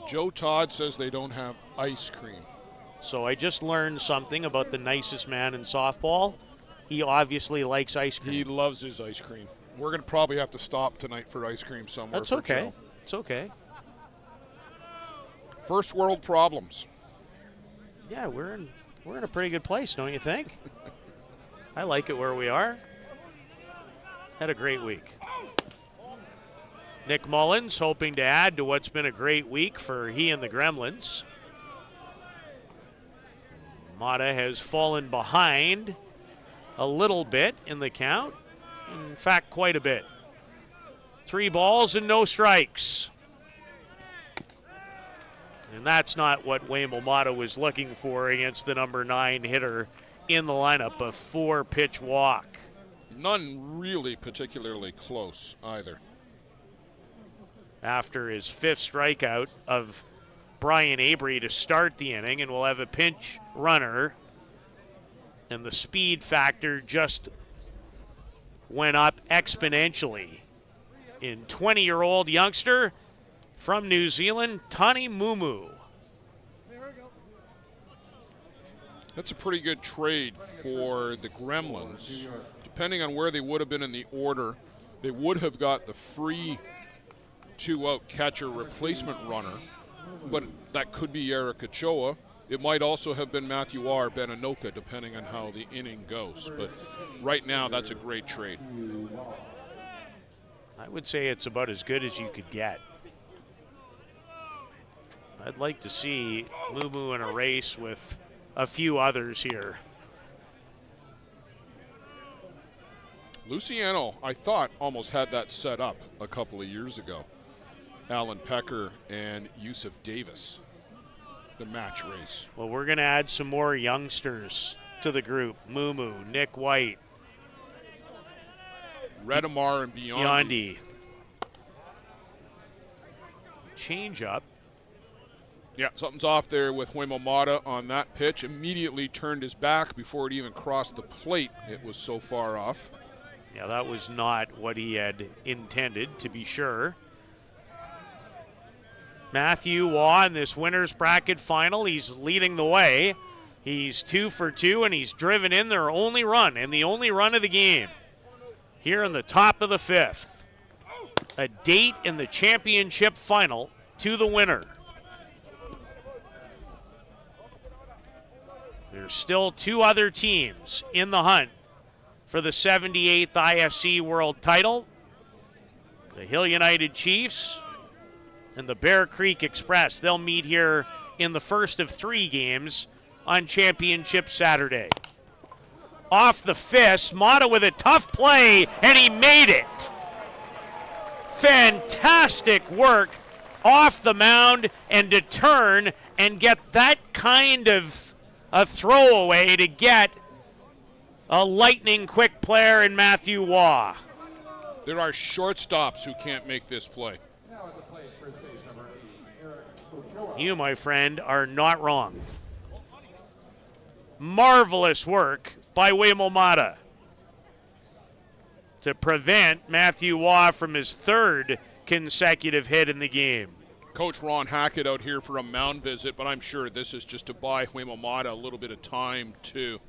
Joe Todd says they don't have ice cream. So I just learned something about the nicest man in softball. He obviously likes ice cream. He loves his ice cream. We're going to probably have to stop tonight for ice cream somewhere. That's okay. Joe. It's okay. First world problems. Yeah, we're in a pretty good place, don't you think? I like it where we are. Had a great week. Nick Mullins hoping to add to what's been a great week for he and the Gremlins. Mata has fallen behind a little bit in the count. In fact, quite a bit. 3 balls and no strikes. And that's not what Waymo Mata was looking for against the number 9 hitter in the lineup, a 4-pitch walk. None really particularly close either. After his 5th strikeout of Brian Avery to start the inning, and we'll have a pinch runner. And the speed factor just went up exponentially in 20-year-old youngster from New Zealand, Tani Mumu. That's a pretty good trade for the Gremlins. Depending on where they would have been in the order, they would have got the free 2-out catcher replacement runner, but that could be Eric Ochoa. It might also have been Matthew R. Benanoka, depending on how the inning goes. But right now, that's a great trade. I would say it's about as good as you could get. I'd like to see Mumu in a race with a few others here. Luciano, I thought, almost had that set up a couple of years ago. Alan Pecker and Yusuf Davis, the match race. Well, we're going to add some more youngsters to the group. Mumu, Nick White, Redamar and Biondi. Change up. Yeah, something's off there with Waymo Mata on that pitch. Immediately turned his back before it even crossed the plate. It was so far off. Yeah, that was not what he had intended, to be sure. Matthew Waugh in this winner's bracket final, he's leading the way. He's 2 for 2, and he's driven in their only run, and the only run of the game. Here in the top of the 5th. A date in the championship final to the winner. There's still 2 other teams in the hunt for the 78th ISC World title. The Hill United Chiefs and the Bear Creek Express. They'll meet here in the first of 3 games on Championship Saturday. Off the fist, Mata with a tough play, and he made it. Fantastic work off the mound and to turn and get that kind of a throwaway to get a lightning quick player in Matthew Waugh. There are shortstops who can't make this play. You, my friend, are not wrong. Marvelous work by Waymo Mata to prevent Matthew Waugh from his 3rd consecutive hit in the game. Coach Ron Hackett out here for a mound visit, but I'm sure this is just to buy Waymo Mata a little bit of time to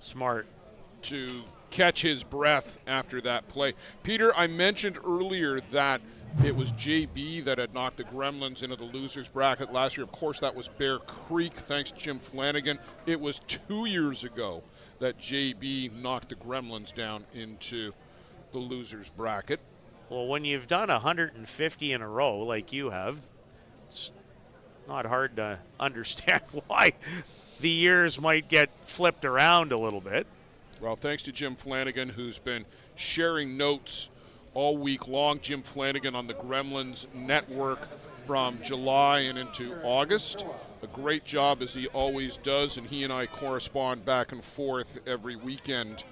catch his breath after that play. Peter, I mentioned earlier that it was JB that had knocked the Gremlins into the losers bracket last year. Of course, that was Bear Creek, thanks to Jim Flanagan. It was 2 years ago that JB knocked the Gremlins down into the losers bracket. Well, when you've done 150 in a row like you have, it's not hard to understand why the years might get flipped around a little bit. Well, thanks to Jim Flanagan, who's been sharing notes all week long. Jim Flanagan on the Gremlins network from July and into August. A great job, as he always does, and he and I correspond back and forth every weekend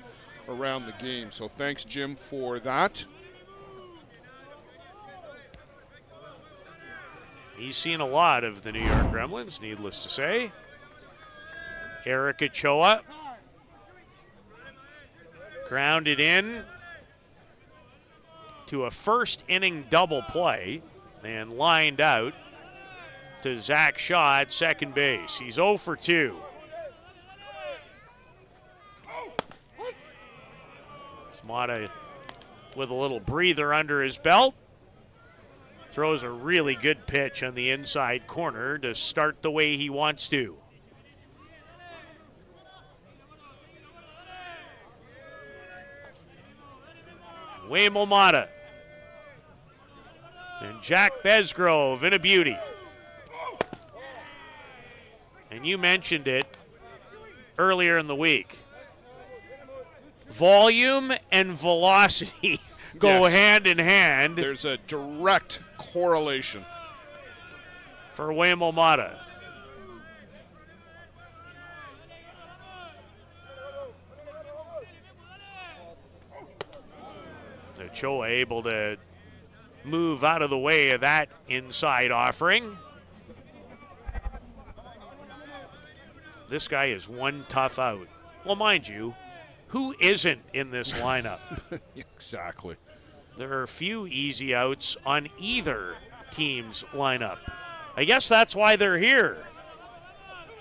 around the game. So thanks, Jim, for that. He's seen a lot of the New York Gremlins, needless to say. Eric Ochoa grounded in to a first inning double play and lined out to Zach Shaw at second base. He's 0 for 2. Mata with a little breather under his belt. Throws a really good pitch on the inside corner to start the way he wants to. Waymo Mata and Jack Besgrove in a beauty. And you mentioned it earlier in the week. Volume and velocity go hand in hand. There's a direct correlation for Waymo Mata. Ochoa able to move out of the way of that inside offering. This guy is one tough out. Well, mind you, who isn't in this lineup? Exactly. There are a few easy outs on either team's lineup. I guess that's why they're here.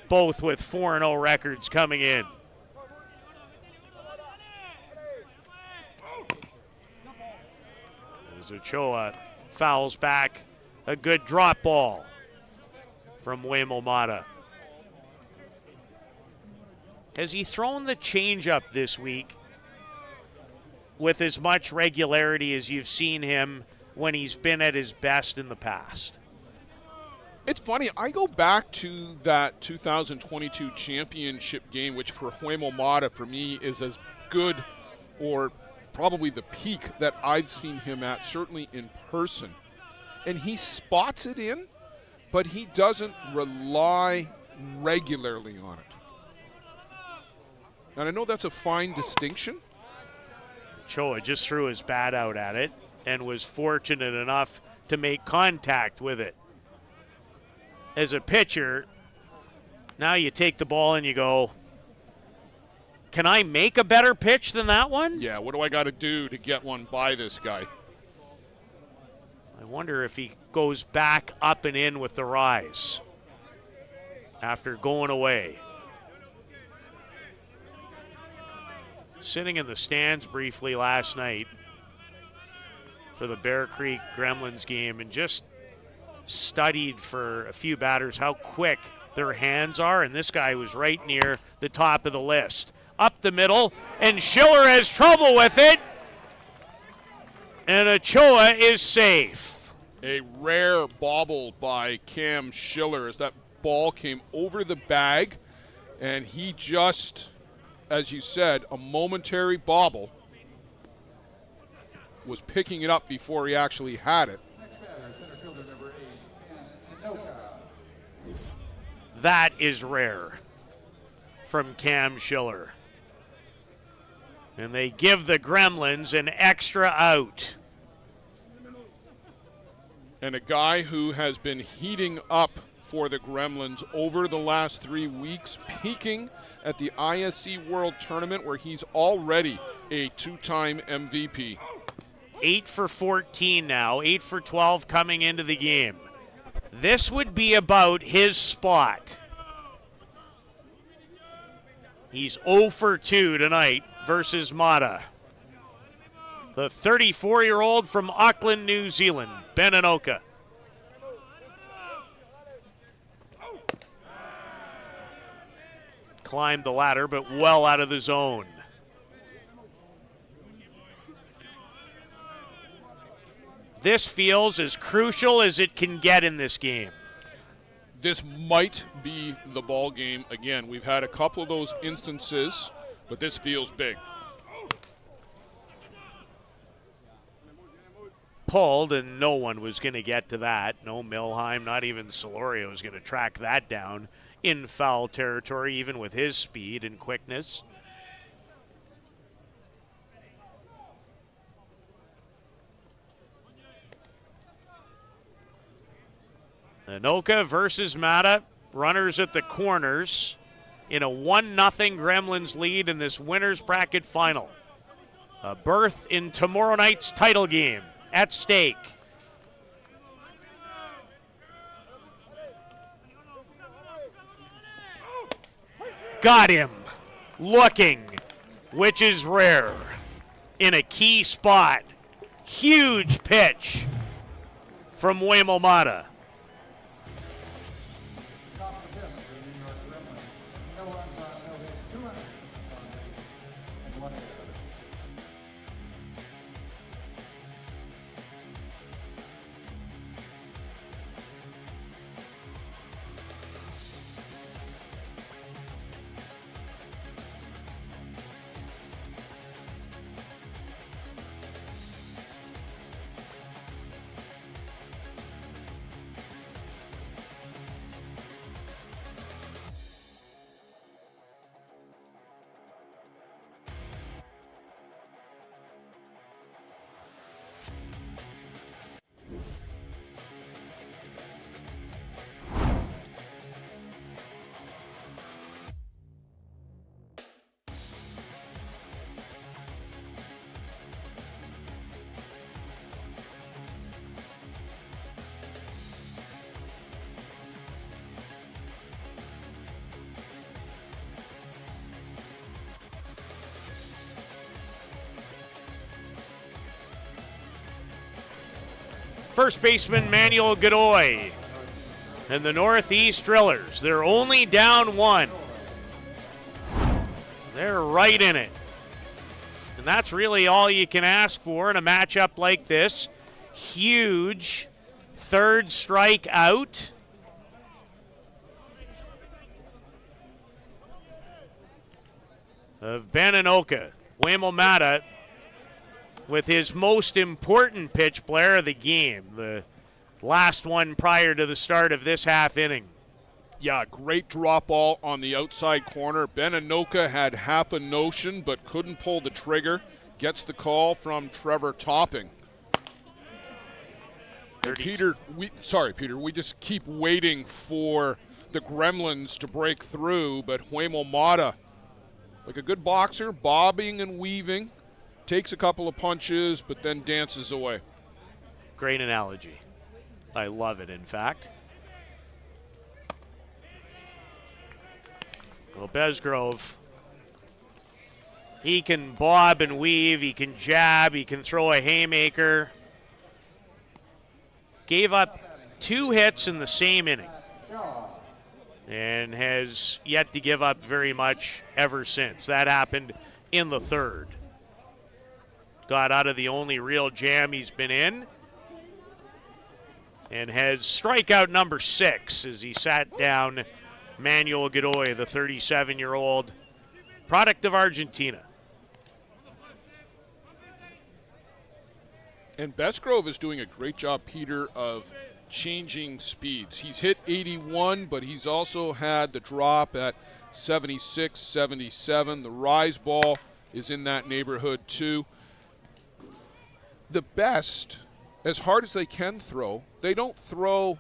Both with 4-0 records coming in. As Ochoa fouls back a good drop ball from Waymo Mata. Has he thrown the changeup this week with as much regularity as you've seen him when he's been at his best in the past? It's funny, I go back to that 2022 championship game, which for Waymo Mata, for me, is as good or probably the peak that I've seen him at, certainly in person. And he spots it in, but he doesn't rely regularly on it. And I know that's a fine distinction. Ochoa just threw his bat out at it and was fortunate enough to make contact with it. As a pitcher, now you take the ball and you go, can I make a better pitch than that one? Yeah, what do I got to do to get one by this guy? I wonder if he goes back up and in with the rise after going away. Sitting in the stands briefly last night for the Bear Creek Gremlins game and just studied for a few batters how quick their hands are, and this guy was right near the top of the list. up the middle, and Schiller has trouble with it. And Ochoa is safe. A rare bobble by Cam Schiller as that ball came over the bag, and he just, as you said, a momentary bobble, was picking it up before he actually had it. That is rare from Cam Schiller. And they give the Gremlins an extra out. And a guy who has been heating up for the Gremlins over the last 3 weeks, peaking at the ISC World Tournament where he's already a two-time MVP. 8 for 14 now, 8 for 12 coming into the game. This would be about his spot. He's 0 for 2 tonight versus Mata. The 34-year-old from Auckland, New Zealand, Ben Anoka. Climbed the ladder, but well out of the zone. This feels as crucial as it can get in this game. This might be the ball game again. We've had a couple of those instances, but this feels big. Pulled, and no one was going to get to that. No Milheim, not even Solorio was going to track that down in foul territory, even with his speed and quickness. Anoka versus Mata, runners at the corners in a 1-0 Gremlins lead in this winner's bracket final. A berth in tomorrow night's title game at stake. Got him. Looking, which is rare, in a key spot. Huge pitch from Waymo Mata. First baseman Manuel Godoy and the Northeast Drillers. They're only down 1. They're right in it. And that's really all you can ask for in a matchup like this. Huge third strike out. Of Ben Anoka. Waymo Mata with his most important pitch player of the game, the last one prior to the start of this half inning. Yeah, great drop ball on the outside corner. Ben Anoka had half a notion but couldn't pull the trigger. Gets the call from Trevor Topping. And Peter, we just keep waiting for the Gremlins to break through, but Waymo Mata, like a good boxer, bobbing and weaving, takes a couple of punches, but then dances away. Great analogy. I love it, in fact. Well, Besgrove, he can bob and weave, he can jab, he can throw a haymaker. Gave up 2 hits in the same inning. and has yet to give up very much ever since. That happened in the third. Got out of the only real jam he's been in and has strikeout number 6 as he sat down Manuel Godoy, the 37-year-old product of Argentina. And Bestgrove is doing a great job, Peter, of changing speeds. He's hit 81, but he's also had the drop at 76, 77. The rise ball is in that neighborhood too. The best, as hard as they can throw, they don't throw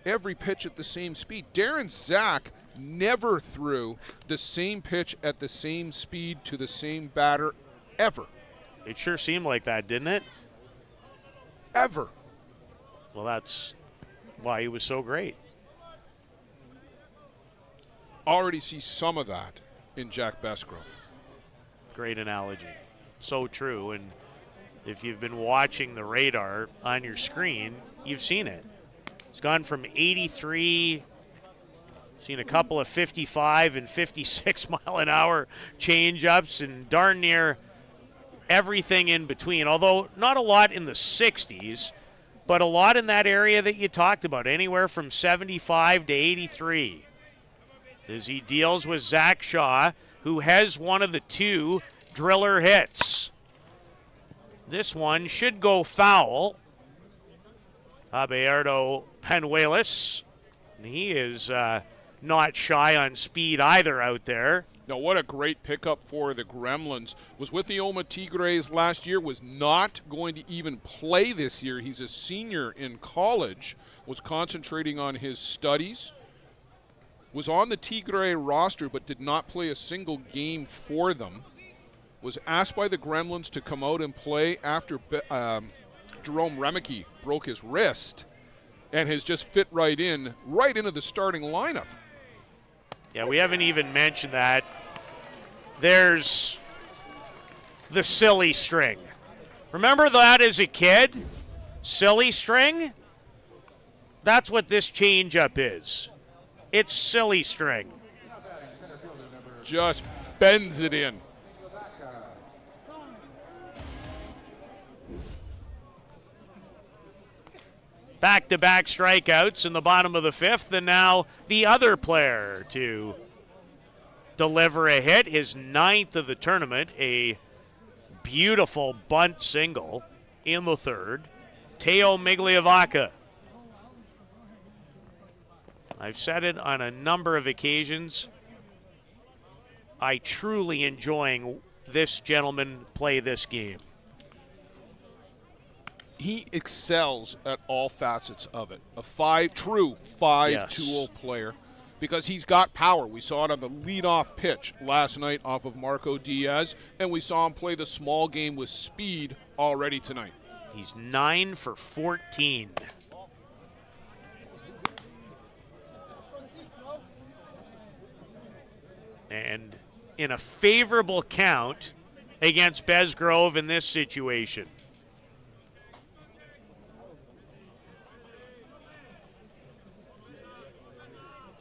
every pitch at the same speed. Darren Zach never threw the same pitch at the same speed to the same batter ever. It sure seemed like that, didn't it? Ever. Well, that's why he was so great. Already see some of that in Jack Bestgrove. Great analogy. So true. And if you've been watching the radar on your screen, you've seen it. It's gone from 83, seen a couple of 55 and 56 mile an hour change-ups and darn near everything in between, although not a lot in the 60s, but a lot in that area that you talked about, anywhere from 75 to 83, as he deals with Zach Shaw, who has one of the 2 driller hits. This one should go foul. Abeardo Penuelas, he is not shy on speed either out there. Now, what a great pickup for the Gremlins. Was with the Oma Tigres last year, was not going to even play this year. He's a senior in college, was concentrating on his studies, was on the Tigre roster but did not play a single game for them, was asked by the Gremlins to come out and play after Jerome Remeke broke his wrist, and has just fit right into the starting lineup. Yeah, we haven't even mentioned that. There's the silly string. Remember that as a kid? Silly string? That's what this changeup is. It's silly string. Just bends it in. Back-to-back strikeouts in the bottom of the 5th, and now the other player to deliver a hit, his 9th of the tournament, a beautiful bunt single in the 3rd, Teo Migliavaca. I've said it on a number of occasions. I truly enjoying this gentleman play this game. He excels at all facets of it. A true five-tool player, because he's got power. We saw it on the leadoff pitch last night off of Marco Diaz, and we saw him play the small game with speed already tonight. He's 9 for 14. And in a favorable count against Besgrove in this situation.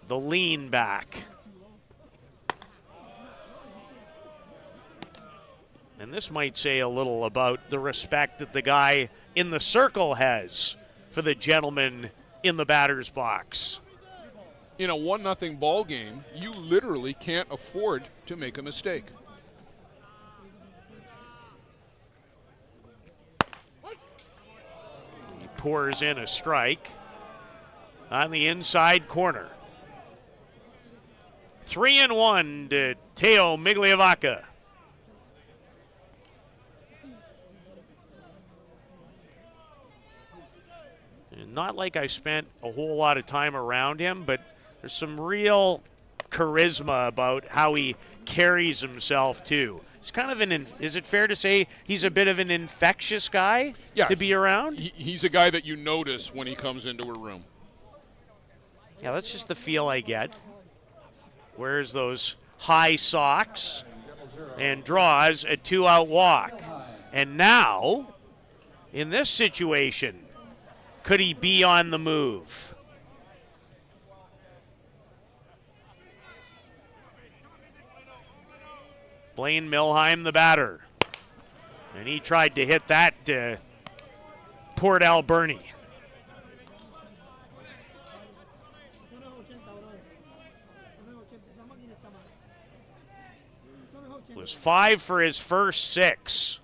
The lean back. And this might say a little about the respect that the guy in the circle has for the gentleman in the batter's box. In a 1-0 ball game, you literally can't afford to make a mistake. He pours in a strike on the inside corner. 3-1 to Teo Migliavaca. Not like I spent a whole lot of time around him, but there's some real charisma about how he carries himself, too. He's kind of is it fair to say he's a bit of an infectious guy to be around? He's a guy that you notice when he comes into a room. Yeah, that's just the feel I get. Wears those high socks and draws a 2-out walk. And now, in this situation, could he be on the move? Blaine Milheim, the batter. And he tried to hit that Port Alberni. Was 5 for his first 6.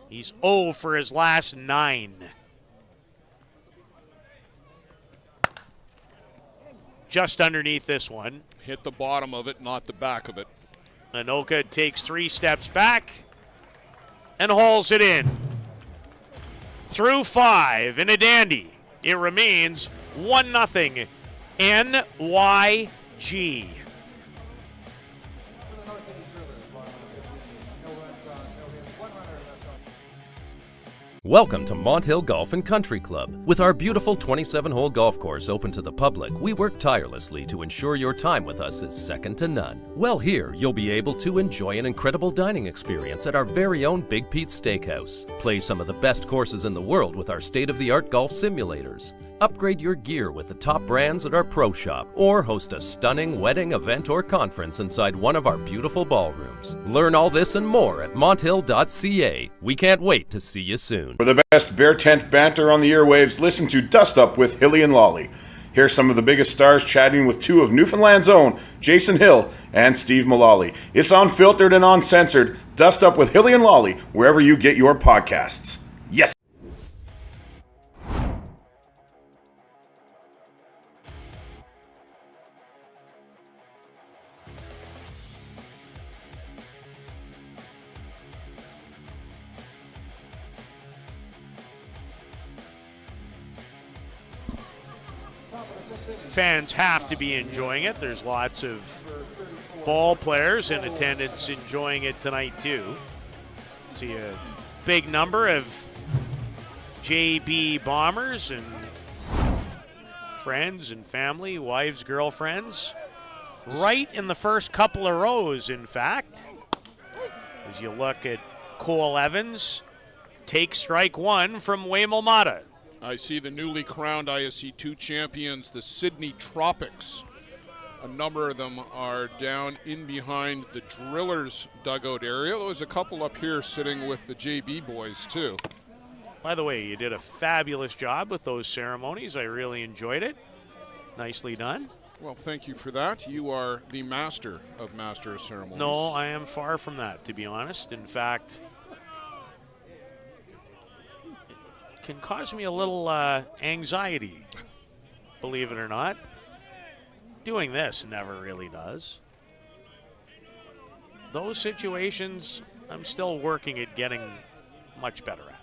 He's 0 for his last 9. Just underneath this one. Hit the bottom of it, not the back of it. Anoka takes 3 steps back and hauls it in. Through 5 in a dandy. It remains 1-0 NYG. Welcome to Mont Hill Golf and Country Club. With our beautiful 27-hole golf course open to the public, we work tirelessly to ensure your time with us is second to none. Well, here you'll be able to enjoy an incredible dining experience at our very own Big Pete's Steakhouse. Play some of the best courses in the world with our state-of-the-art golf simulators. Upgrade your gear with the top brands at our pro shop, or host a stunning wedding, event, or conference inside one of our beautiful ballrooms. Learn all this and more at monthill.ca. We can't wait to see you soon. For the best bear tent banter on the airwaves, listen to Dust Up with Hilly and Lolly. Here's some of the biggest stars chatting with 2 of Newfoundland's own, Jason Hill and Steve Mullally. It's unfiltered and uncensored. Dust Up with Hilly and Lolly, wherever you get your podcasts. Yes! Fans have to be enjoying it. There's lots of ball players in attendance enjoying it tonight too. See a big number of JB Bombers and friends and family, wives, girlfriends, right in the first couple of rows, in fact. As you look at Cole Evans, take strike 1 from Waymo. I see the newly crowned ISC 2 champions, the Sydney Tropics. A number of them are down in behind the Drillers dugout area. There's a couple up here sitting with the JB boys too. By the way, you did a fabulous job with those ceremonies. I really enjoyed it. Nicely done. Well, thank you for that. You are the master of ceremonies. No, I am far from that, to be honest. In fact, can cause me a little anxiety, believe it or not. Doing this never really does. Those situations, I'm still working at getting much better at.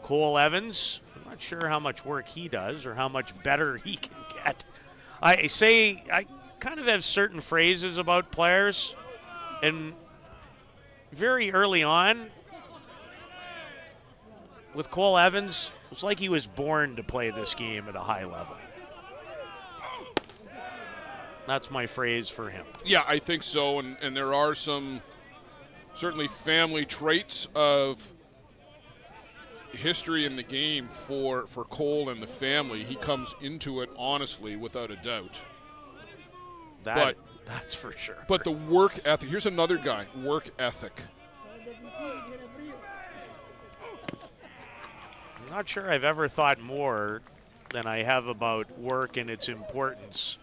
Cole Evans, I'm not sure how much work he does or how much better he can get. I kind of have certain phrases about players, and very early on, with Cole Evans, it was like he was born to play this game at a high level. That's my phrase for him. Yeah, I think so, and there are some certainly family traits of history in the game for Cole and the family. He comes into it honestly, without a doubt. That's for sure. But the work ethic, here's another guy, work ethic. Not sure I've ever thought more than I have about work and its importance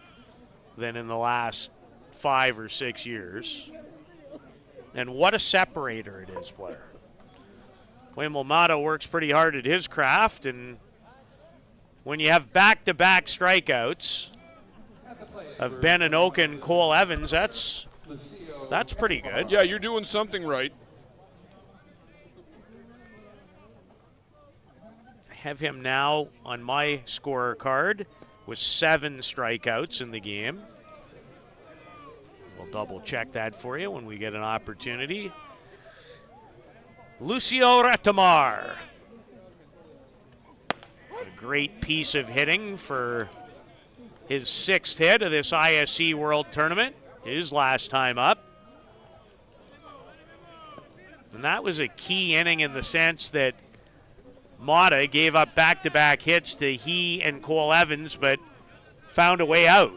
than in the last 5 or 6 years. And what a separator it is, Blair. Wayne Milmata works pretty hard at his craft, and when you have back-to-back strikeouts of Ben Anoka and Cole Evans, that's pretty good. Yeah, you're doing something right. Have him now on my scorecard with 7 strikeouts in the game. We'll double check that for you when we get an opportunity. Lucio Retamar. A great piece of hitting for his 6th hit of this ISC World Tournament, his last time up. And that was a key inning in the sense that Mata gave up back-to-back hits to he and Cole Evans, but found a way out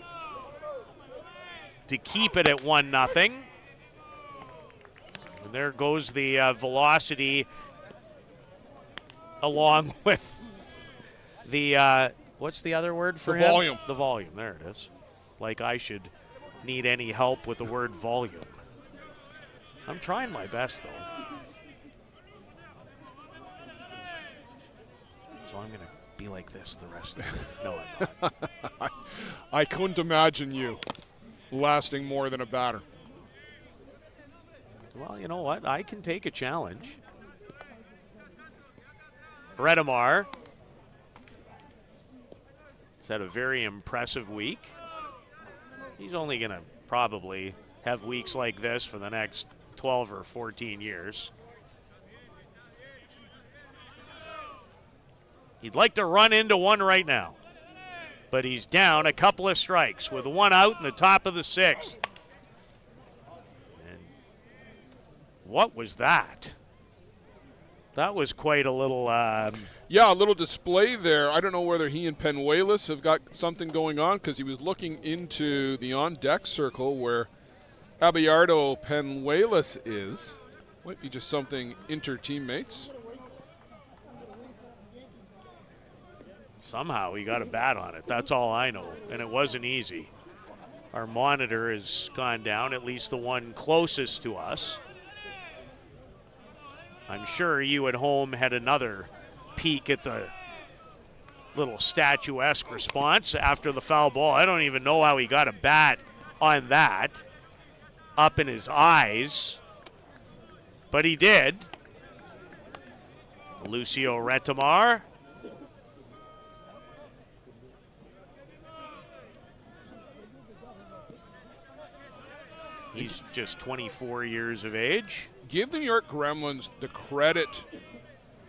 to keep it at 1-0. And there goes the velocity along with the, what's the other word for the him? Volume. The volume, there it is. Like I should need any help with the word volume. I'm trying my best, though. So I'm going to be like this the rest of the No, I'm not. I couldn't imagine you lasting more than a batter. Well, you know what? I can take a challenge. Redemar has had a very impressive week. He's only going to probably have weeks like this for the next 12 or 14 years. He'd like to run into one right now, but he's down a couple of strikes with one out in the top of the 6th. And what was that? That was quite a little... Yeah, a little display there. I don't know whether he and Penuelas have got something going on because he was looking into the on-deck circle where Abelardo Penuelas is. Might be just something inter-teammates. Somehow he got a bat on it. That's all I know, and it wasn't easy. Our monitor has gone down, at least the one closest to us. I'm sure you at home had another peek at the little statuesque response after the foul ball. I don't even know how he got a bat on that up in his eyes, but he did. Lucio Retamar. He's just 24 years of age. Give the New York Gremlins the credit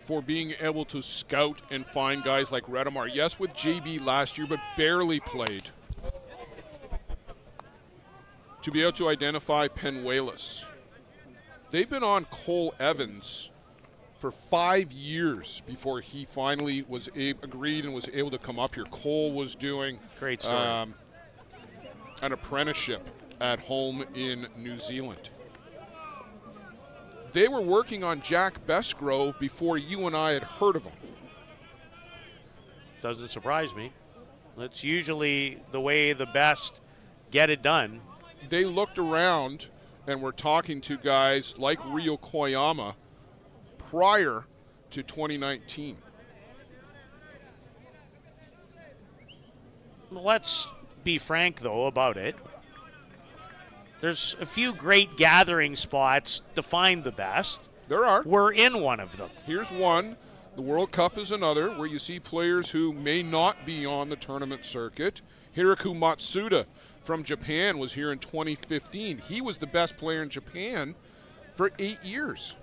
for being able to scout and find guys like Retamar. Yes, with JB last year, but barely played. To be able to identify Penuelas. They've been on Cole Evans for 5 years before he finally was agreed and was able to come up here. Cole was doing great story. An apprenticeship at home in New Zealand. They were working on Jack Besgrove before you and I had heard of him. Doesn't surprise me. That's usually the way the best get it done. They looked around and were talking to guys like Rio Koyama prior to 2019. Let's be frank, though, about it. There's a few great gathering spots to find the best. There are. We're in one of them. Here's one. The World Cup is another, where you see players who may not be on the tournament circuit. Hiraku Matsuda from Japan was here in 2015. He was the best player in Japan for 8 years.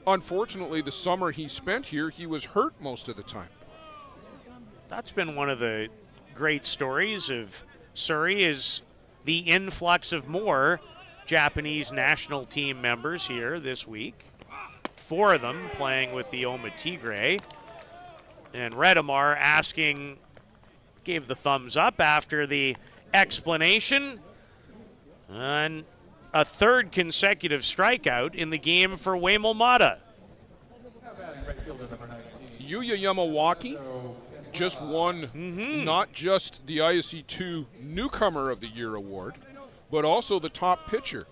Unfortunately, the summer he spent here, he was hurt most of the time. That's been one of the great stories of Surrey is the influx of more Japanese national team members here this week. 4 of them playing with the Oma Tigre. And Retamar gave the thumbs up after the explanation. And a 3rd consecutive strikeout in the game for Waymo Mata. Yuya Yamawaki just won not just the ISC 2 Newcomer of the Year award, but also the top pitcher.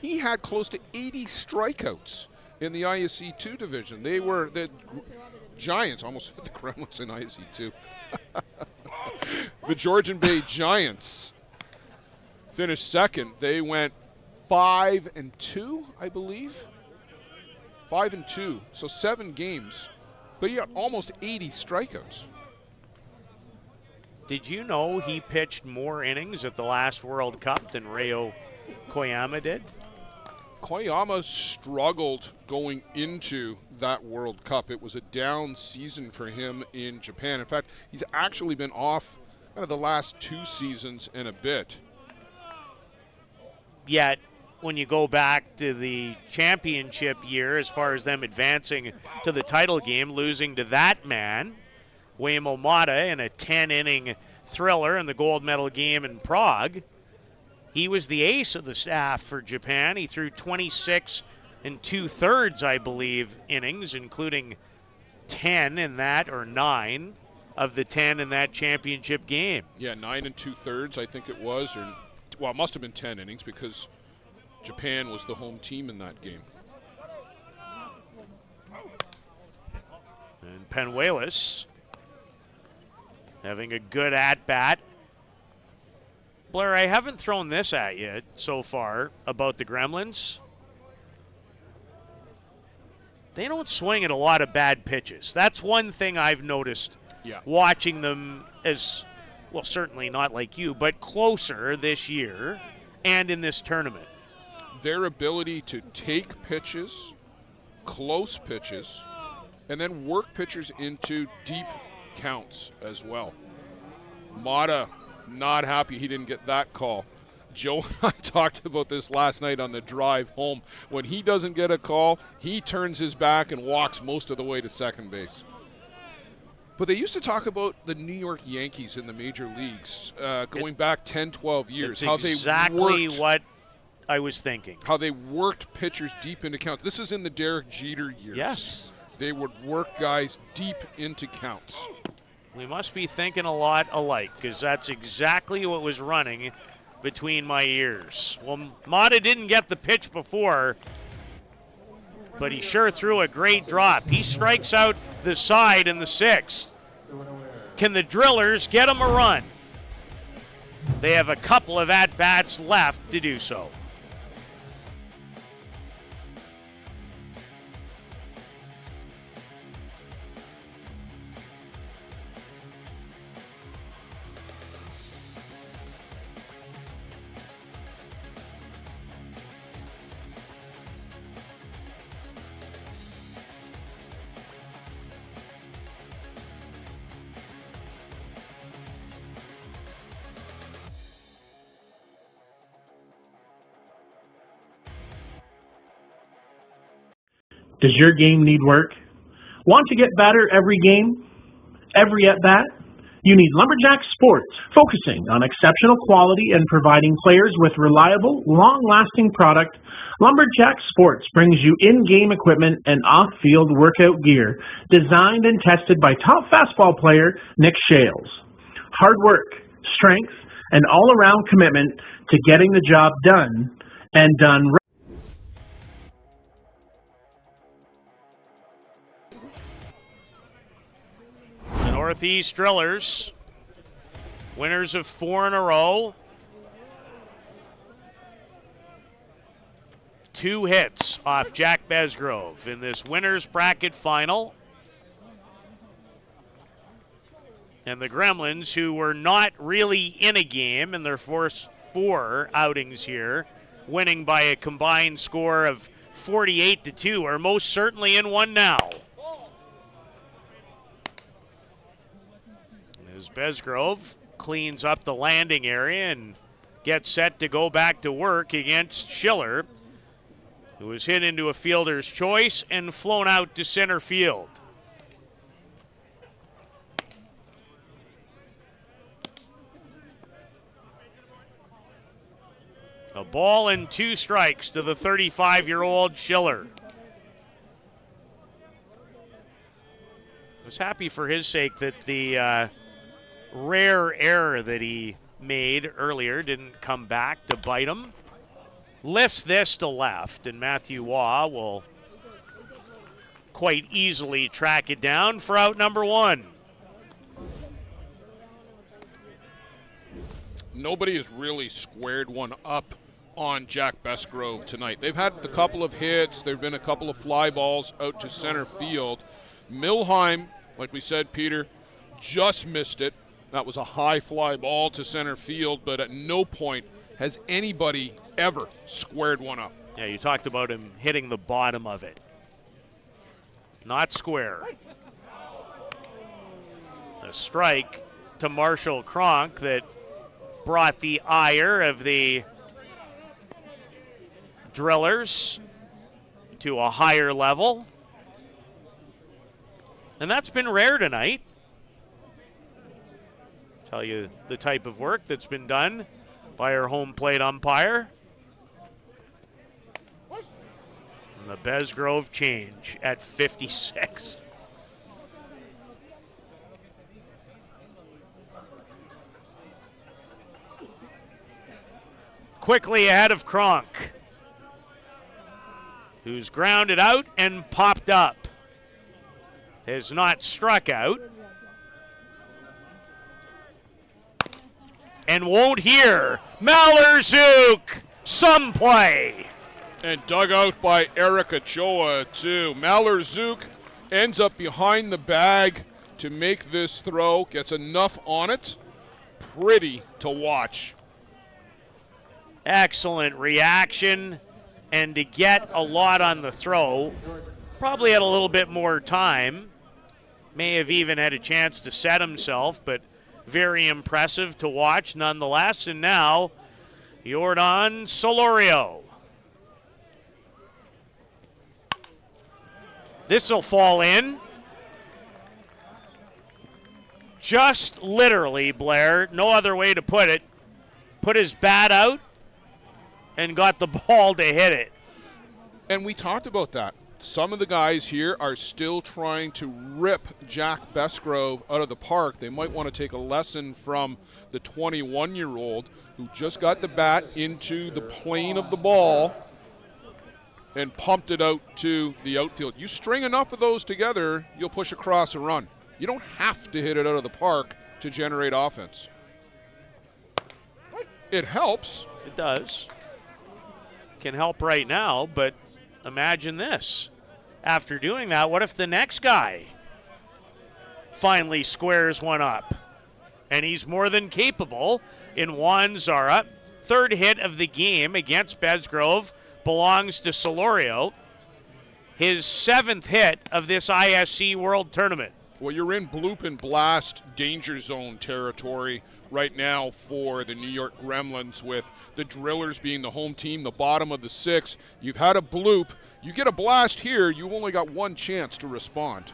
He had close to 80 strikeouts in the ISC 2 division. They were the Giants, almost the Gremlins in ISC 2. The Georgian Bay Giants finished second. They went 5-2, I believe. 5-2, so 7 games. But he got almost 80 strikeouts. Did you know he pitched more innings at the last World Cup than Reo Koyama did? Koyama struggled going into that World Cup. It was a down season for him in Japan. In fact, he's actually been off kind of the last 2 seasons and a bit. Yet, when you go back to the championship year, as far as them advancing to the title game, losing to that man, Waymo Mata, in a 10-inning thriller in the gold medal game in Prague, He was the ace of the staff for Japan. He threw 26 2/3, I believe, innings, including 10 in that, or 9 of the 10 in that championship game. Yeah, 9 2/3, I think it was, or well, it must have been 10 innings because Japan was the home team in that game. And Penuelas having a good at-bat. Blair, I haven't thrown this at you so far about the Gremlins. They don't swing at a lot of bad pitches. That's one thing I've noticed watching them, as well, certainly not like you, but closer this year and in this tournament. Their ability to take pitches, close pitches, and then work pitchers into deep counts as well. Mata, not happy he didn't get that call. Joe and I talked about this last night on the drive home. When he doesn't get a call, he turns his back and walks most of the way to second base. But they used to talk about the New York Yankees in the major leagues going back 10, 12 years. It's exactly what I was thinking. How they worked pitchers deep into counts. This is in the Derek Jeter years. Yes. They would work guys deep into counts. We must be thinking a lot alike, because that's exactly what was running between my ears. Well, Mata didn't get the pitch before, but he sure threw a great drop. He strikes out the side in the sixth. Can the Drillers get him a run? They have a couple of at-bats left to do so. Does your game need work? Want to get better every game, every at-bat? You need Lumberjack Sports, focusing on exceptional quality and providing players with reliable, long-lasting product. Lumberjack Sports brings you in-game equipment and off-field workout gear, designed and tested by top fastball player Nick Shales. Hard work, strength, and all-around commitment to getting the job done, and done right. Northeast Drillers, winners of 4 in a row. 2 hits off Jack Besgrove in this winners bracket final. And the Gremlins, who were not really in a game in their first 4 outings here, winning by a combined score of 48-2, are most certainly in one now. As Besgrove cleans up the landing area and gets set to go back to work against Schiller, who was hit into a fielder's choice and flown out to center field. A ball and 2 strikes to the 35-year-old Schiller. I was happy for his sake that the rare error that he made earlier didn't come back to bite him. Lifts this to left, and Matthew Waugh will quite easily track it down for out number 1. Nobody has really squared one up on Jack Besgrove tonight. They've had a couple of hits. There have been a couple of fly balls out to center field. Milheim, like we said, Peter, just missed it. That was a high fly ball to center field, but at no point has anybody ever squared one up. Yeah, you talked about him hitting the bottom of it. Not square. A strike to Marshall Cronk that brought the ire of the Drillers to a higher level. And that's been rare tonight. Tell you the type of work that's been done by our home plate umpire. And the Besgrove change at 56. Quickly ahead of Kronk, who's grounded out and popped up. Has not struck out. And won't hear. Mallerzuk, some play. And dug out by Eric Ochoa, too. Mallerzuk ends up behind the bag to make this throw. Gets enough on it. Pretty to watch. Excellent reaction. And to get a lot on the throw, probably had a little bit more time. May have even had a chance to set himself, but very impressive to watch nonetheless. And now, Jordan Solorio. This will fall in. Just literally, Blair, no other way to put it, put his bat out and got the ball to hit it. And we talked about that. Some of the guys here are still trying to rip Jack Besgrove out of the park. They might want to take a lesson from the 21-year-old who just got the bat into the plane of the ball and pumped it out to the outfield. You string enough of those together, you'll push across a run. You don't have to hit it out of the park to generate offense. It helps. It does. Can help right now, but imagine this. After doing that, what if the next guy finally squares one up? And he's more than capable in Juan Zara. Third hit of the game against Besgrove belongs to Solorio. His 7th hit of this ISC World Tournament. Well, you're in bloop and blast danger zone territory right now for the New York Gremlins, with the Drillers being the home team, the bottom of the 6. You've had a bloop. You get a blast here, you've only got one chance to respond.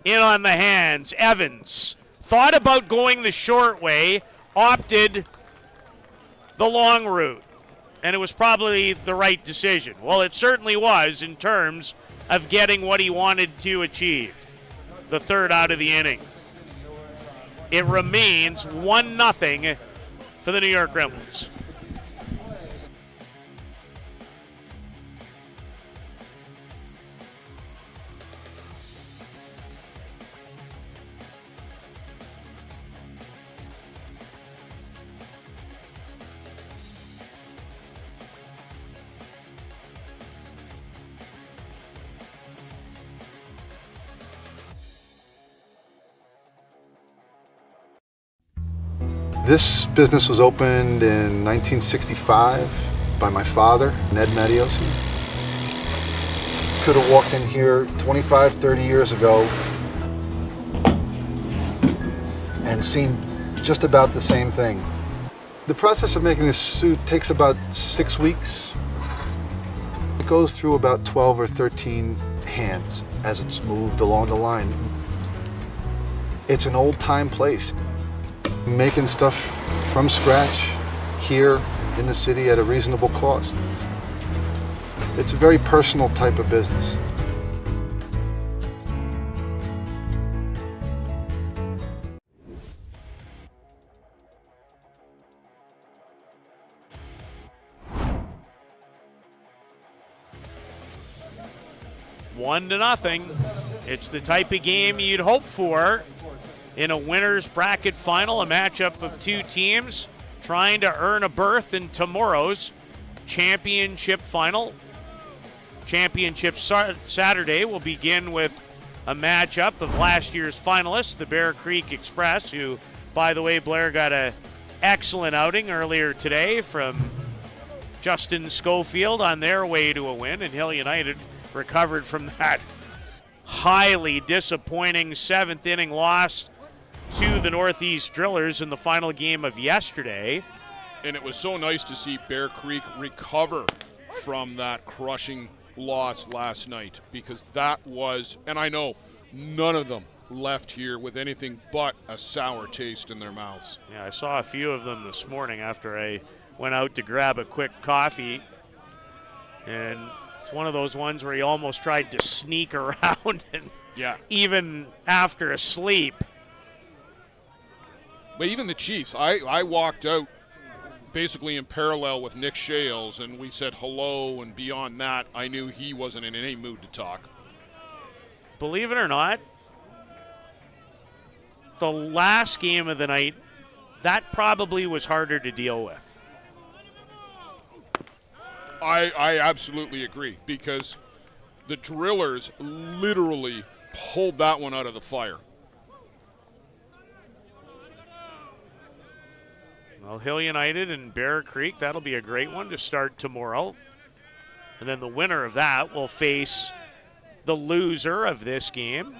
In on the hands, Evans. Thought about going the short way, opted the long route. And it was probably the right decision. Well, it certainly was in terms of getting what he wanted to achieve. The third out of the inning. It remains 1-0 for the New York Gremlins. This business was opened in 1965 by my father, Ned Mattios. Could have walked in here 25, 30 years ago and seen just about the same thing. The process of making this suit takes about 6 weeks. It goes through about 12 or 13 hands as it's moved along the line. It's an old-time place. Making stuff from scratch here in the city at a reasonable cost. It's a very personal type of business. One to nothing. It's the type of game you'd hope for in a winner's bracket final, a matchup of two teams trying to earn a berth in tomorrow's championship final. Championship Saturday will begin with a matchup of last year's finalists, the Bear Creek Express, who, by the way, Blair got an excellent outing earlier today from Justin Schofield on their way to a win, and Hill United recovered from that highly disappointing 7th inning loss to the Northeast Drillers in the final game of yesterday. And it was so nice to see Bear Creek recover from that crushing loss last night, because that was, and I know none of them left here with anything but a sour taste in their mouths. Yeah, I saw a few of them this morning after I went out to grab a quick coffee. And it's one of those ones where he almost tried to sneak around, and even after a sleep. But even the Chiefs, I walked out basically in parallel with Nick Shales, and we said hello, and beyond that, I knew he wasn't in any mood to talk. Believe it or not, the last game of the night, that probably was harder to deal with. I absolutely agree, because the Drillers literally pulled that one out of the fire. Well, Hill United and Bear Creek, that'll be a great one to start tomorrow. And then the winner of that will face the loser of this game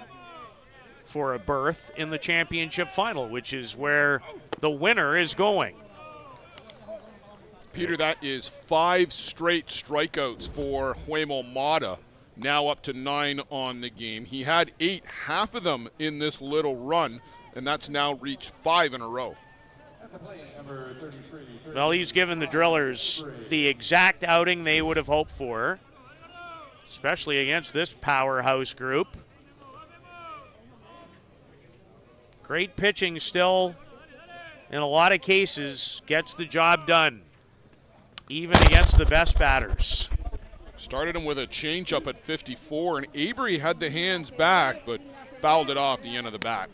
for a berth in the championship final, which is where the winner is going. Peter, that is 5 straight strikeouts for Huemo Mata, now up to 9 on the game. He had 8, half of them in this little run, and that's now reached 5 in a row. Well, he's given the Drillers the exact outing they would have hoped for, especially against this powerhouse group. Great pitching still, in a lot of cases, gets the job done, even against the best batters. Started him with a changeup at 54, and Avery had the hands back, but fouled it off the end of the bat.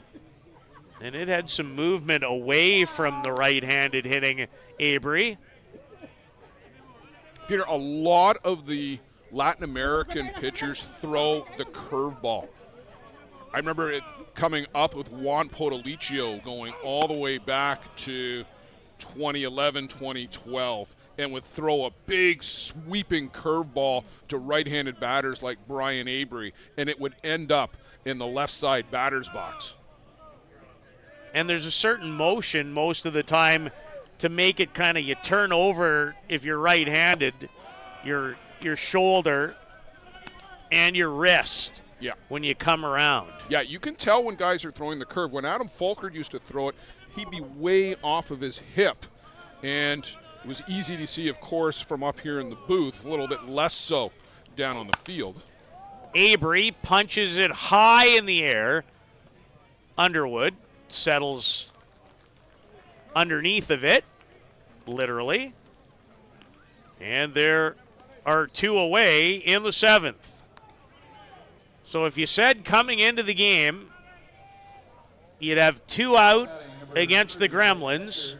And it had some movement away from the right-handed hitting Avery. Peter, a lot of the Latin American pitchers throw the curveball. I remember it coming up with Juan Podolicio going all the way back to 2011, 2012, and would throw a big sweeping curveball to right-handed batters like Brian Avery, and it would end up in the left side batter's box. And there's a certain motion most of the time to make it kind of, you turn over, if you're right-handed, your shoulder and your wrist when you come around. Yeah, you can tell when guys are throwing the curve. When Adam Folkert used to throw it, he'd be way off of his hip. And it was easy to see, of course, from up here in the booth, a little bit less so down on the field. Avery punches it high in the air. Underwood settles underneath of it, literally. And there are 2 away in the 7th. So if you said coming into the game you'd have 2 out against the Gremlins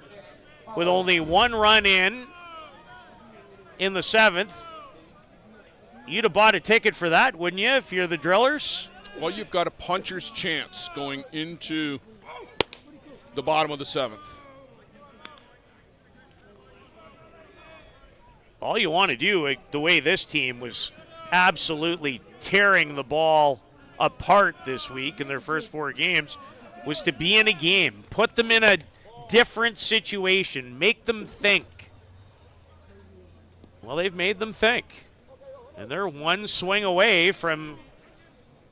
with only 1 run in the 7th, you'd have bought a ticket for that, wouldn't you, if you're the Drillers? Well, you've got a puncher's chance going into the bottom of the 7th. All you want to do, the way this team was absolutely tearing the ball apart this week in their first 4 games, was to be in a game. Put them in a different situation. Make them think. Well, they've made them think. And they're 1 swing away from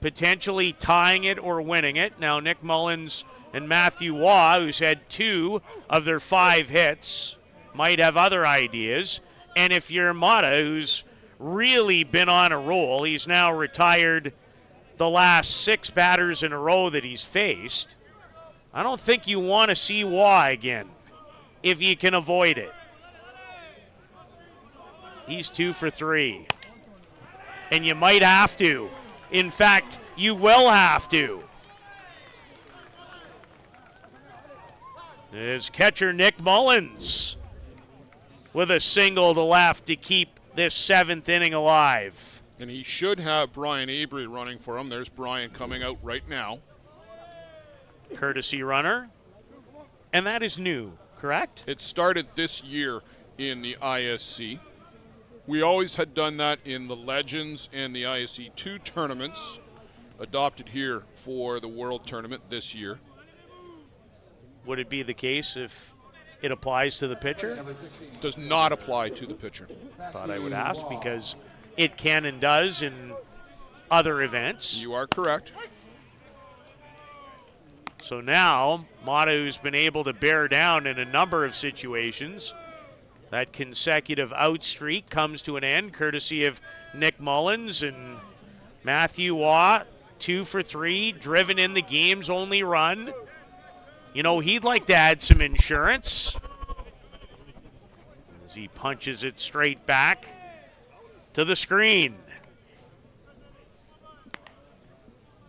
potentially tying it or winning it. Now, Nick Mullins and Matthew Waugh, who's had 2 of their 5 hits, might have other ideas. And if you're Mata, who's really been on a roll, he's now retired the last 6 batters in a row that he's faced, I don't think you want to see Waugh again if you can avoid it. He's 2 for 3. And you might have to. In fact, you will have to. There's catcher Nick Mullins with a single to left to keep this 7th inning alive. And he should have Brian Avery running for him. There's Brian coming out right now. Courtesy runner. And that is new, correct? It started this year in the ISC. We always had done that in the Legends and the ISC 2 tournaments, adopted here for the World Tournament this year. Would it be the case if it applies to the pitcher? Does not apply to the pitcher. Thought I would ask because it can and does in other events. You are correct. So now, Mata, who's been able to bear down in a number of situations, that consecutive out streak comes to an end, courtesy of Nick Mullins and Matthew Waugh, 2 for 3, driven in the game's only run. You know, he'd like to add some insurance as he punches it straight back to the screen.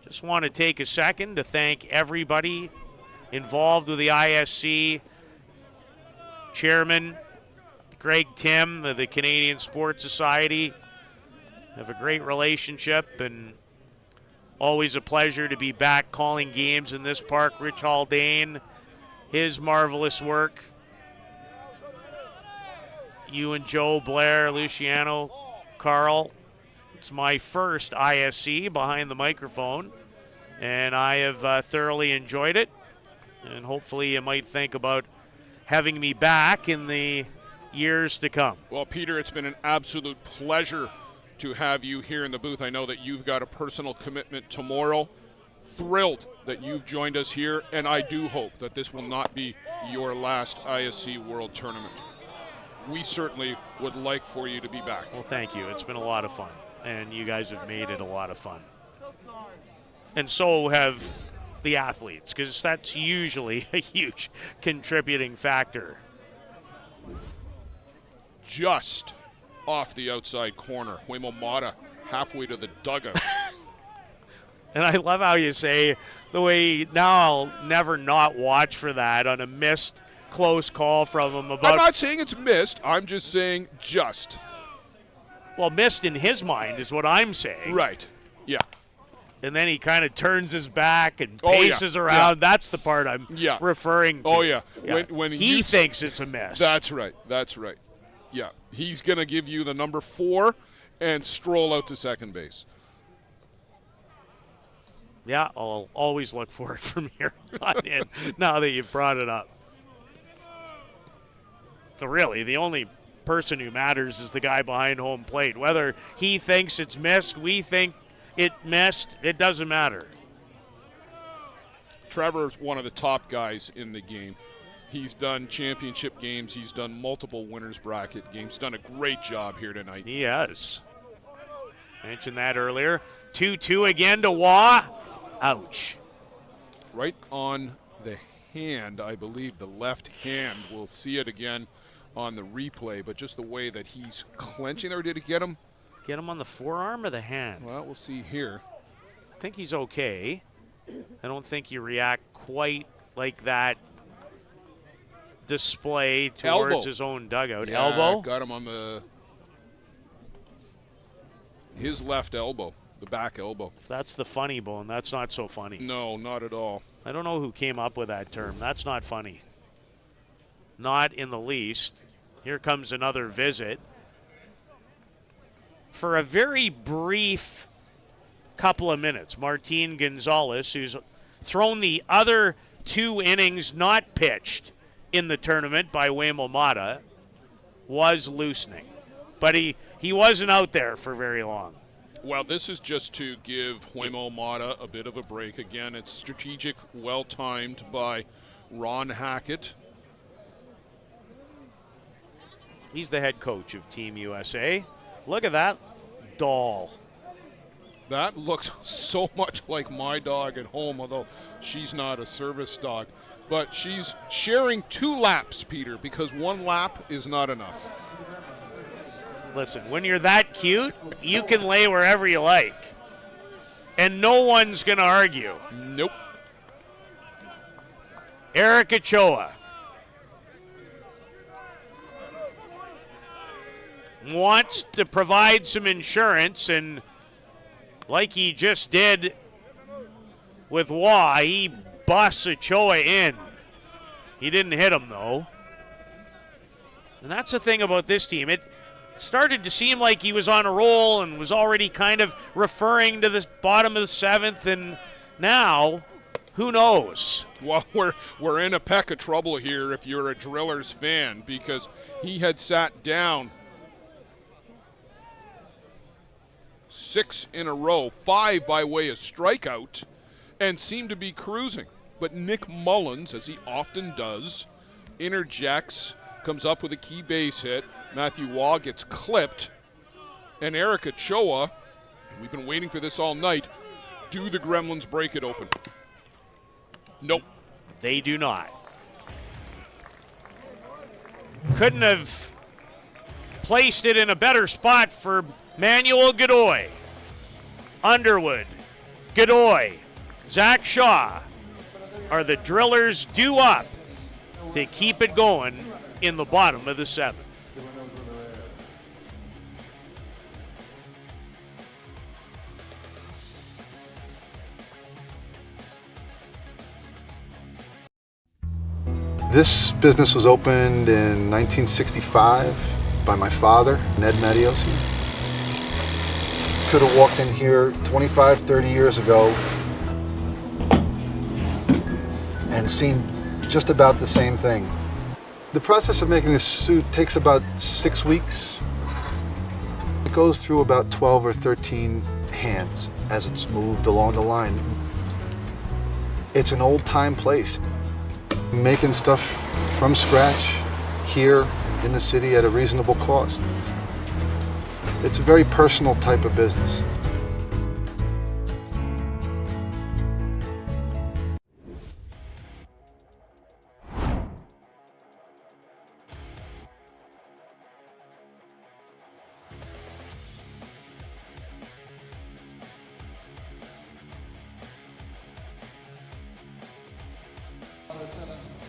Just want to take a second to thank everybody involved with the ISC, Chairman Greg Tim of the Canadian Sports Society. Have a great relationship and always a pleasure to be back calling games in this park. Rich Haldane, his marvelous work. You and Joe, Blair, Luciano, Carl. It's my first ISC behind the microphone, and I have thoroughly enjoyed it. And hopefully you might think about having me back in the years to come. Well, Peter, it's been an absolute pleasure to have you here in the booth. I know that you've got a personal commitment tomorrow. Thrilled that you've joined us here, and I do hope that this will not be your last ISC World Tournament. We certainly would like for you to be back. Well, thank you. It's been a lot of fun, and you guys have made it a lot of fun. And so have the athletes, because that's usually a huge contributing factor. Just off the outside corner, Huemo Mata halfway to the dugout. And I love how you say the way, now I'll never not watch for that on a missed close call from him about. I'm not saying it's missed. I'm just saying just. Well, missed in his mind is what I'm saying. Right. Yeah. And then he kind of turns his back and paces around. Yeah. That's the part I'm referring to. Oh, yeah. When he thinks it's a miss. That's right. That's right. Yeah. He's going to give you the number 4 and stroll out to second base. Yeah, I'll always look for it from here on in, now that you've brought it up. So really, the only person who matters is the guy behind home plate. Whether he thinks it's missed, we think it missed, it doesn't matter. Trevor's one of the top guys in the game. He's done championship games. He's done multiple winners bracket games. Done a great job here tonight. He has. Mentioned that earlier. 2-2 again to Waugh. Ouch. Right on the hand, I believe the left hand. We'll see it again on the replay, but just the way that he's clenching there. Did it get him? Get him on the forearm or the hand? Well, we'll see here. I think he's okay. I don't think you react quite like that display towards his own dugout. Yeah, Elbow? Got him on his left elbow, the back elbow. If that's the funny bone, that's not so funny. No, not at all. I don't know who came up with that term. That's not funny. Not in the least. Here comes another visit. For a very brief couple of minutes, Martin Gonzalez, who's thrown the other 2 innings not pitched in the tournament by Huemo Mata, was loosening. But he wasn't out there for very long. Well, this is just to give Huemo Mata a bit of a break. Again, it's strategic, well-timed by Ron Hackett. He's the head coach of Team USA. Look at that doll. That looks so much like my dog at home, although she's not a service dog. But she's sharing 2 laps, Peter, because 1 lap is not enough. Listen, when you're that cute, you can lay wherever you like. And no one's going to argue. Nope. Eric Ochoa wants to provide some insurance, and like he just did with Waugh, he busts Ochoa in. He didn't hit him, though. And that's the thing about this team. It started to seem like he was on a roll and was already kind of referring to the bottom of the 7th, and now, who knows? Well, we're in a peck of trouble here if you're a Drillers fan, because he had sat down 6 in a row, 5 by way of strikeout, and seemed to be cruising. but Nick Mullins, as he often does, interjects, comes up with a key base hit. Matthew Waugh gets clipped, and Eric Ochoa, and we've been waiting for this all night, do the Gremlins break it open? Nope. They do not. Couldn't have placed it in a better spot for Manuel Godoy. Underwood, Godoy, Zach Shaw are the drillers due up to keep it going in the bottom of the seventh. This business was opened in 1965 by my father, Ned Medios. Could have walked in here 25, 30 years ago and seen just about the same thing. The process of making this suit takes about 6 weeks. It goes through about 12 or 13 hands as it's moved along the line. It's an old-time place. Making stuff from scratch here in the city at a reasonable cost. It's a very personal type of business.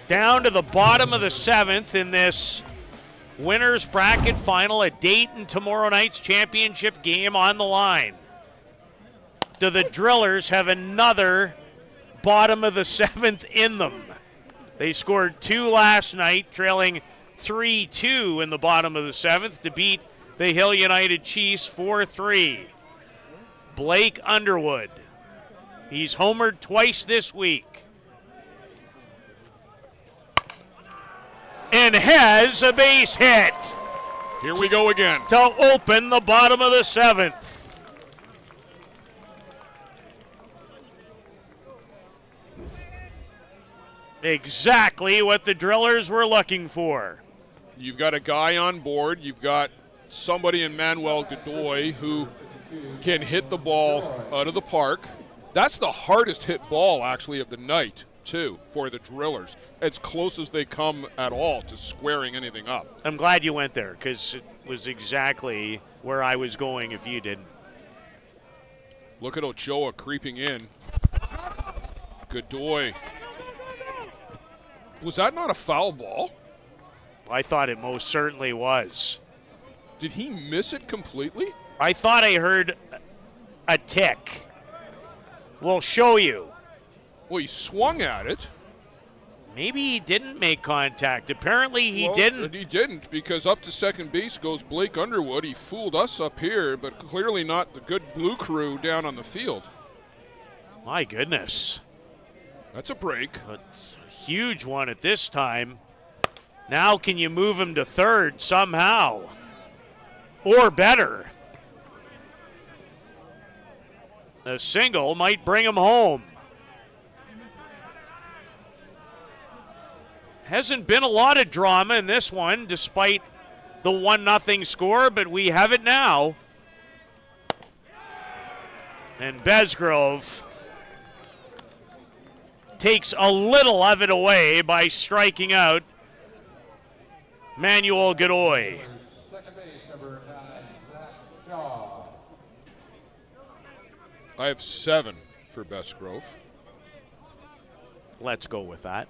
Down to the bottom of the seventh in this winner's bracket final, a Dayton tomorrow night's championship game on the line. Do the Drillers have another bottom of the seventh in them? They scored 2 last night, trailing 3-2 in the bottom of the seventh to beat the Hill United Chiefs 4-3. Blake Underwood. He's homered twice this week. And has a base hit. Here we go again. To open the bottom of the seventh. Exactly what the Drillers were looking for. You've got a guy on board. You've got somebody in Manuel Godoy who can hit the ball out of the park. That's the hardest hit ball, actually, of the night, too, for the Drillers. As close as they come at all to squaring anything up. I'm glad you went there because it was exactly where I was going if you didn't. Look at Ochoa creeping in. Godoy. Was that not a foul ball? I thought it most certainly was. Did he miss it completely? I thought I heard a tick. We'll show you. Well, he swung at it. Maybe he didn't make contact. Apparently he didn't. He didn't, because up to second base goes Blake Underwood. He fooled us up here, but clearly not the good blue crew down on the field. My goodness. That's a break. It's a huge one at this time. Now can you move him to third somehow? Or better. A single might bring him home. Hasn't been a lot of drama in this one, despite the 1-0 score, but we have it now. And Besgrove takes a little of it away by striking out Manuel Godoy. I have 7 for Besgrove. Let's go with that.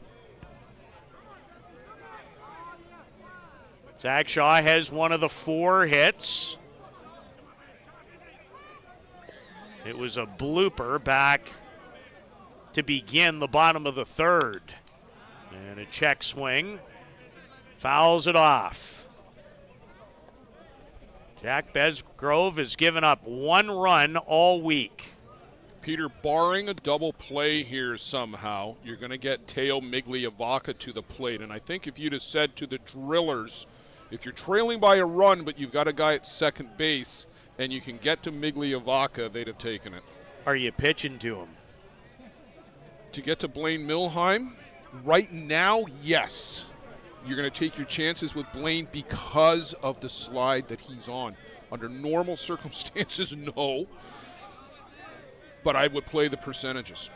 Zach Shaw has one of the 4 hits. It was a blooper back to begin the bottom of the third. And a check swing. Fouls it off. Jack Besgrove has given up 1 run all week. Peter, barring a double play here somehow, you're going to get Teo Migliavaca to the plate. And I think if you'd have said to the Drillers, if you're trailing by a run but you've got a guy at second base and you can get to Migliavaca, they'd have taken it. Are you pitching to him? To get to Blaine Milheim, right now, yes. You're going to take your chances with Blaine because of the slide that he's on. Under normal circumstances, no. But I would play the percentages.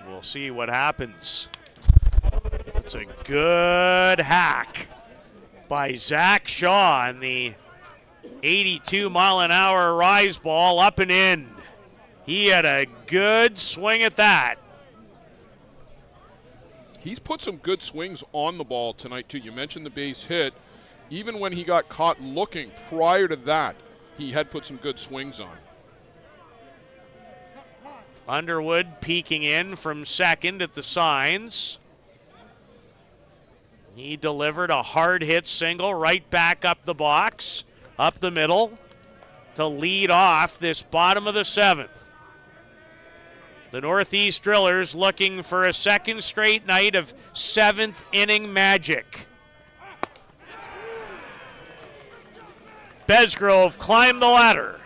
We'll see what happens. It's a good hack by Zach Shaw on the 82-mile-an-hour rise ball up and in. He had a good swing at that. He's put some good swings on the ball tonight, too. You mentioned the base hit. Even when he got caught looking prior to that, he had put some good swings on. Underwood peeking in from second at the signs. He delivered a hard hit single right back up the box, up the middle, to lead off this bottom of the seventh. The Northeast Drillers looking for a second straight night of seventh inning magic. Besgrove climbed the ladder.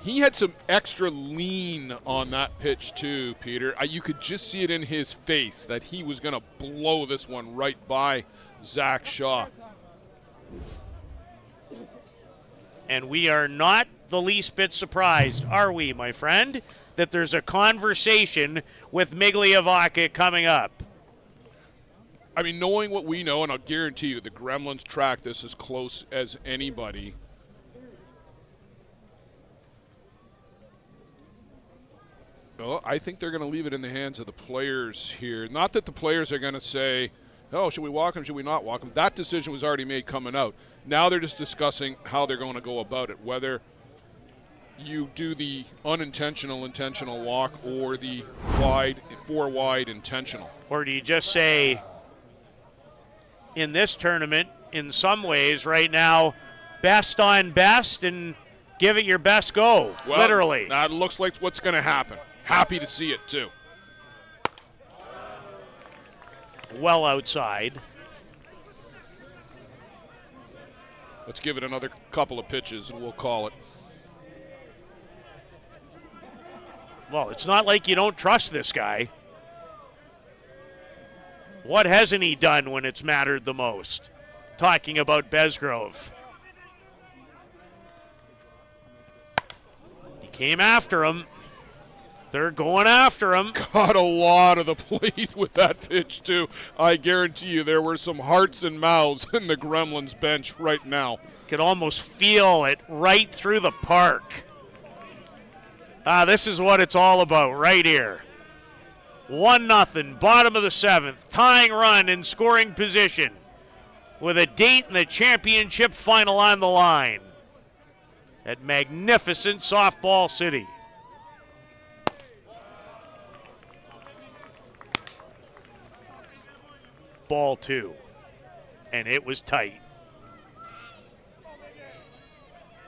He had some extra lean on that pitch too, Peter. You could just see it in his face that he was going to blow this one right by Zach Shaw. And we are not the least bit surprised, are we, my friend, that there's a conversation with Migliavacca coming up? I mean, knowing what we know, and I'll guarantee you the Gremlins track this as close as anybody. Well, I think they're going to leave it in the hands of the players here. Not that the players are going to say, oh, should we walk him, should we not walk him? That decision was already made coming out. Now they're just discussing how they're going to go about it, whether you do the unintentional intentional walk or the four wide intentional. Or do you just say, in this tournament, in some ways right now, best on best and give it your best go, well, literally. That looks like what's going to happen. Happy to see it, too. Well outside. Let's give it another couple of pitches and we'll call it. Well, it's not like you don't trust this guy. What hasn't he done when it's mattered the most? Talking about Besgrove. He came after him. They're going after him. Got a lot of the plate with that pitch, too. I guarantee you there were some hearts and mouths in the Gremlins bench right now. Could almost feel it right through the park. This is what it's all about right here. 1-0, bottom of the seventh, tying run in scoring position with a date in the championship final on the line at magnificent Softball City. Ball two, and it was tight.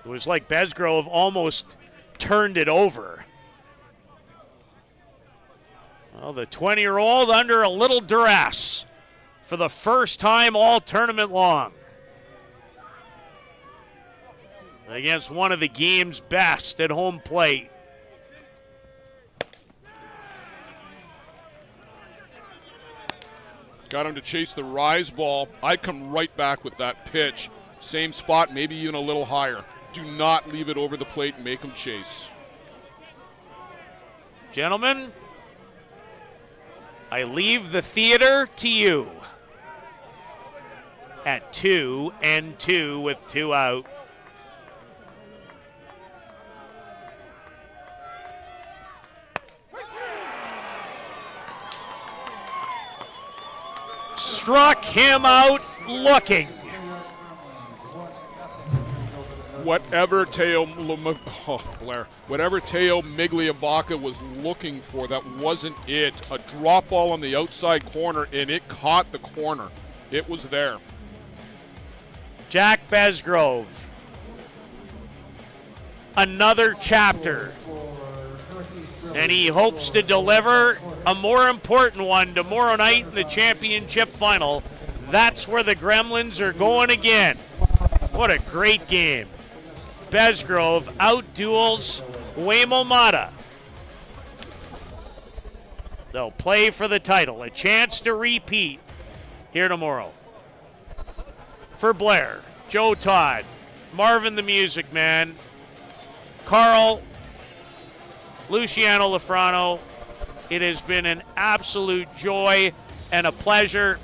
It was like Besgrove almost turned it over. Well, the 20-year-old under a little duress for the first time all tournament long. Against one of the game's best at home plate. Got him to chase the rise ball. I'd come right back with that pitch. Same spot, maybe even a little higher. Do not leave it over the plate and make him chase. Gentlemen, I leave the theater to you. At 2-2 with 2 out. Struck him out looking. Whatever Teo Migliavacca was looking for, that wasn't it. A drop ball on the outside corner, and it caught the corner. It was there. Jack Besgrove. Another chapter. And he hopes to deliver a more important one tomorrow night in the championship final. That's where the Gremlins are going again. What a great game. Besgrove out-duels Waymo Mata. They'll play for the title. A chance to repeat here tomorrow. For Blair, Joe Todd, Marvin the Music Man, Carl, Luciano Lafrano, it has been an absolute joy and a pleasure.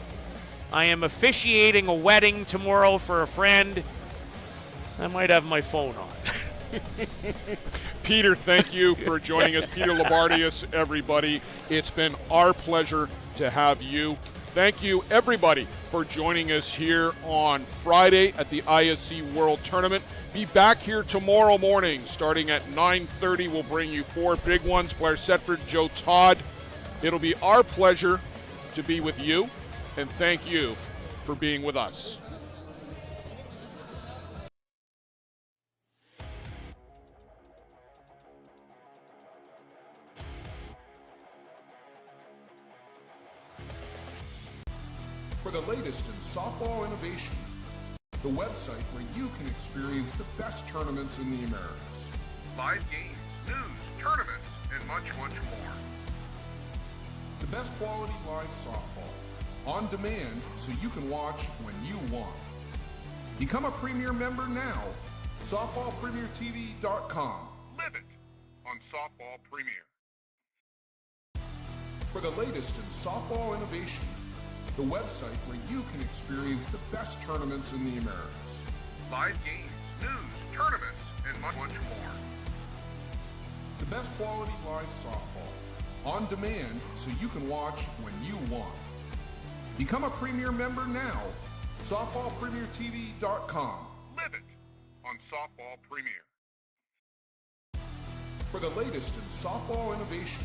I am officiating a wedding tomorrow for a friend. I might have my phone on. Peter, thank you for joining us. Peter Labardius, everybody. It's been our pleasure to have you. Thank you, everybody, for joining us here on Friday at the ISC World Tournament. Be back here tomorrow morning, starting at 9:30. We'll bring you 4 big ones. Blair Setford, Joe Todd. It'll be our pleasure to be with you, and thank you for being with us. For the latest in softball innovation, the website where you can experience the best tournaments in the Americas. Live games, news, tournaments, and much, much more. The best quality live softball, on demand so you can watch when you want. Become a Premier member now. SoftballPremierTV.com. Live it on Softball Premier. For the latest in softball innovation, the website where you can experience the best tournaments in the Americas. Live games, news, tournaments, and much, much more. The best quality live softball, on demand so you can watch when you want. Become a Premier member now. SoftballPremierTV.com. Live it on Softball Premier. For the latest in softball innovation,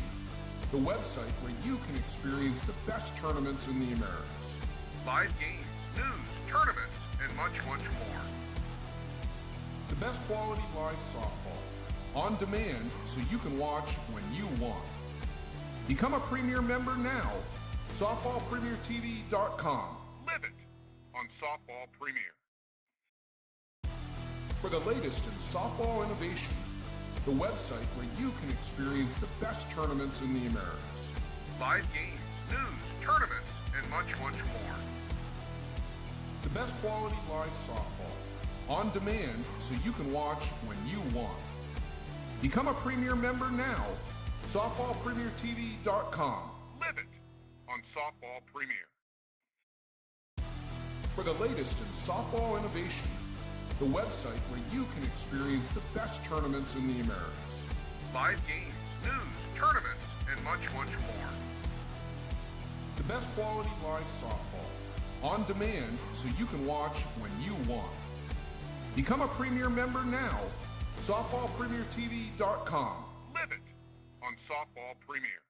the website where you can experience the best tournaments in the Americas. Live games, news, tournaments, and much, much more. The best quality live softball, on demand so you can watch when you want. Become a Premier member now. SoftballPremierTV.com. Live it on Softball Premier. For the latest in softball innovation, the website where you can experience the best tournaments in the Americas. Live games, news, tournaments, and much, much more. The best quality live softball, on demand so you can watch when you want. Become a Premier member now. SoftballPremierTV.com. Live it on Softball Premier. For the latest in softball innovation, the website where you can experience the best tournaments in the Americas. Live games, news, tournaments, and much, much more. The best quality live softball, on demand so you can watch when you want. Become a Premier member now. SoftballPremierTV.com. Live it on Softball Premier.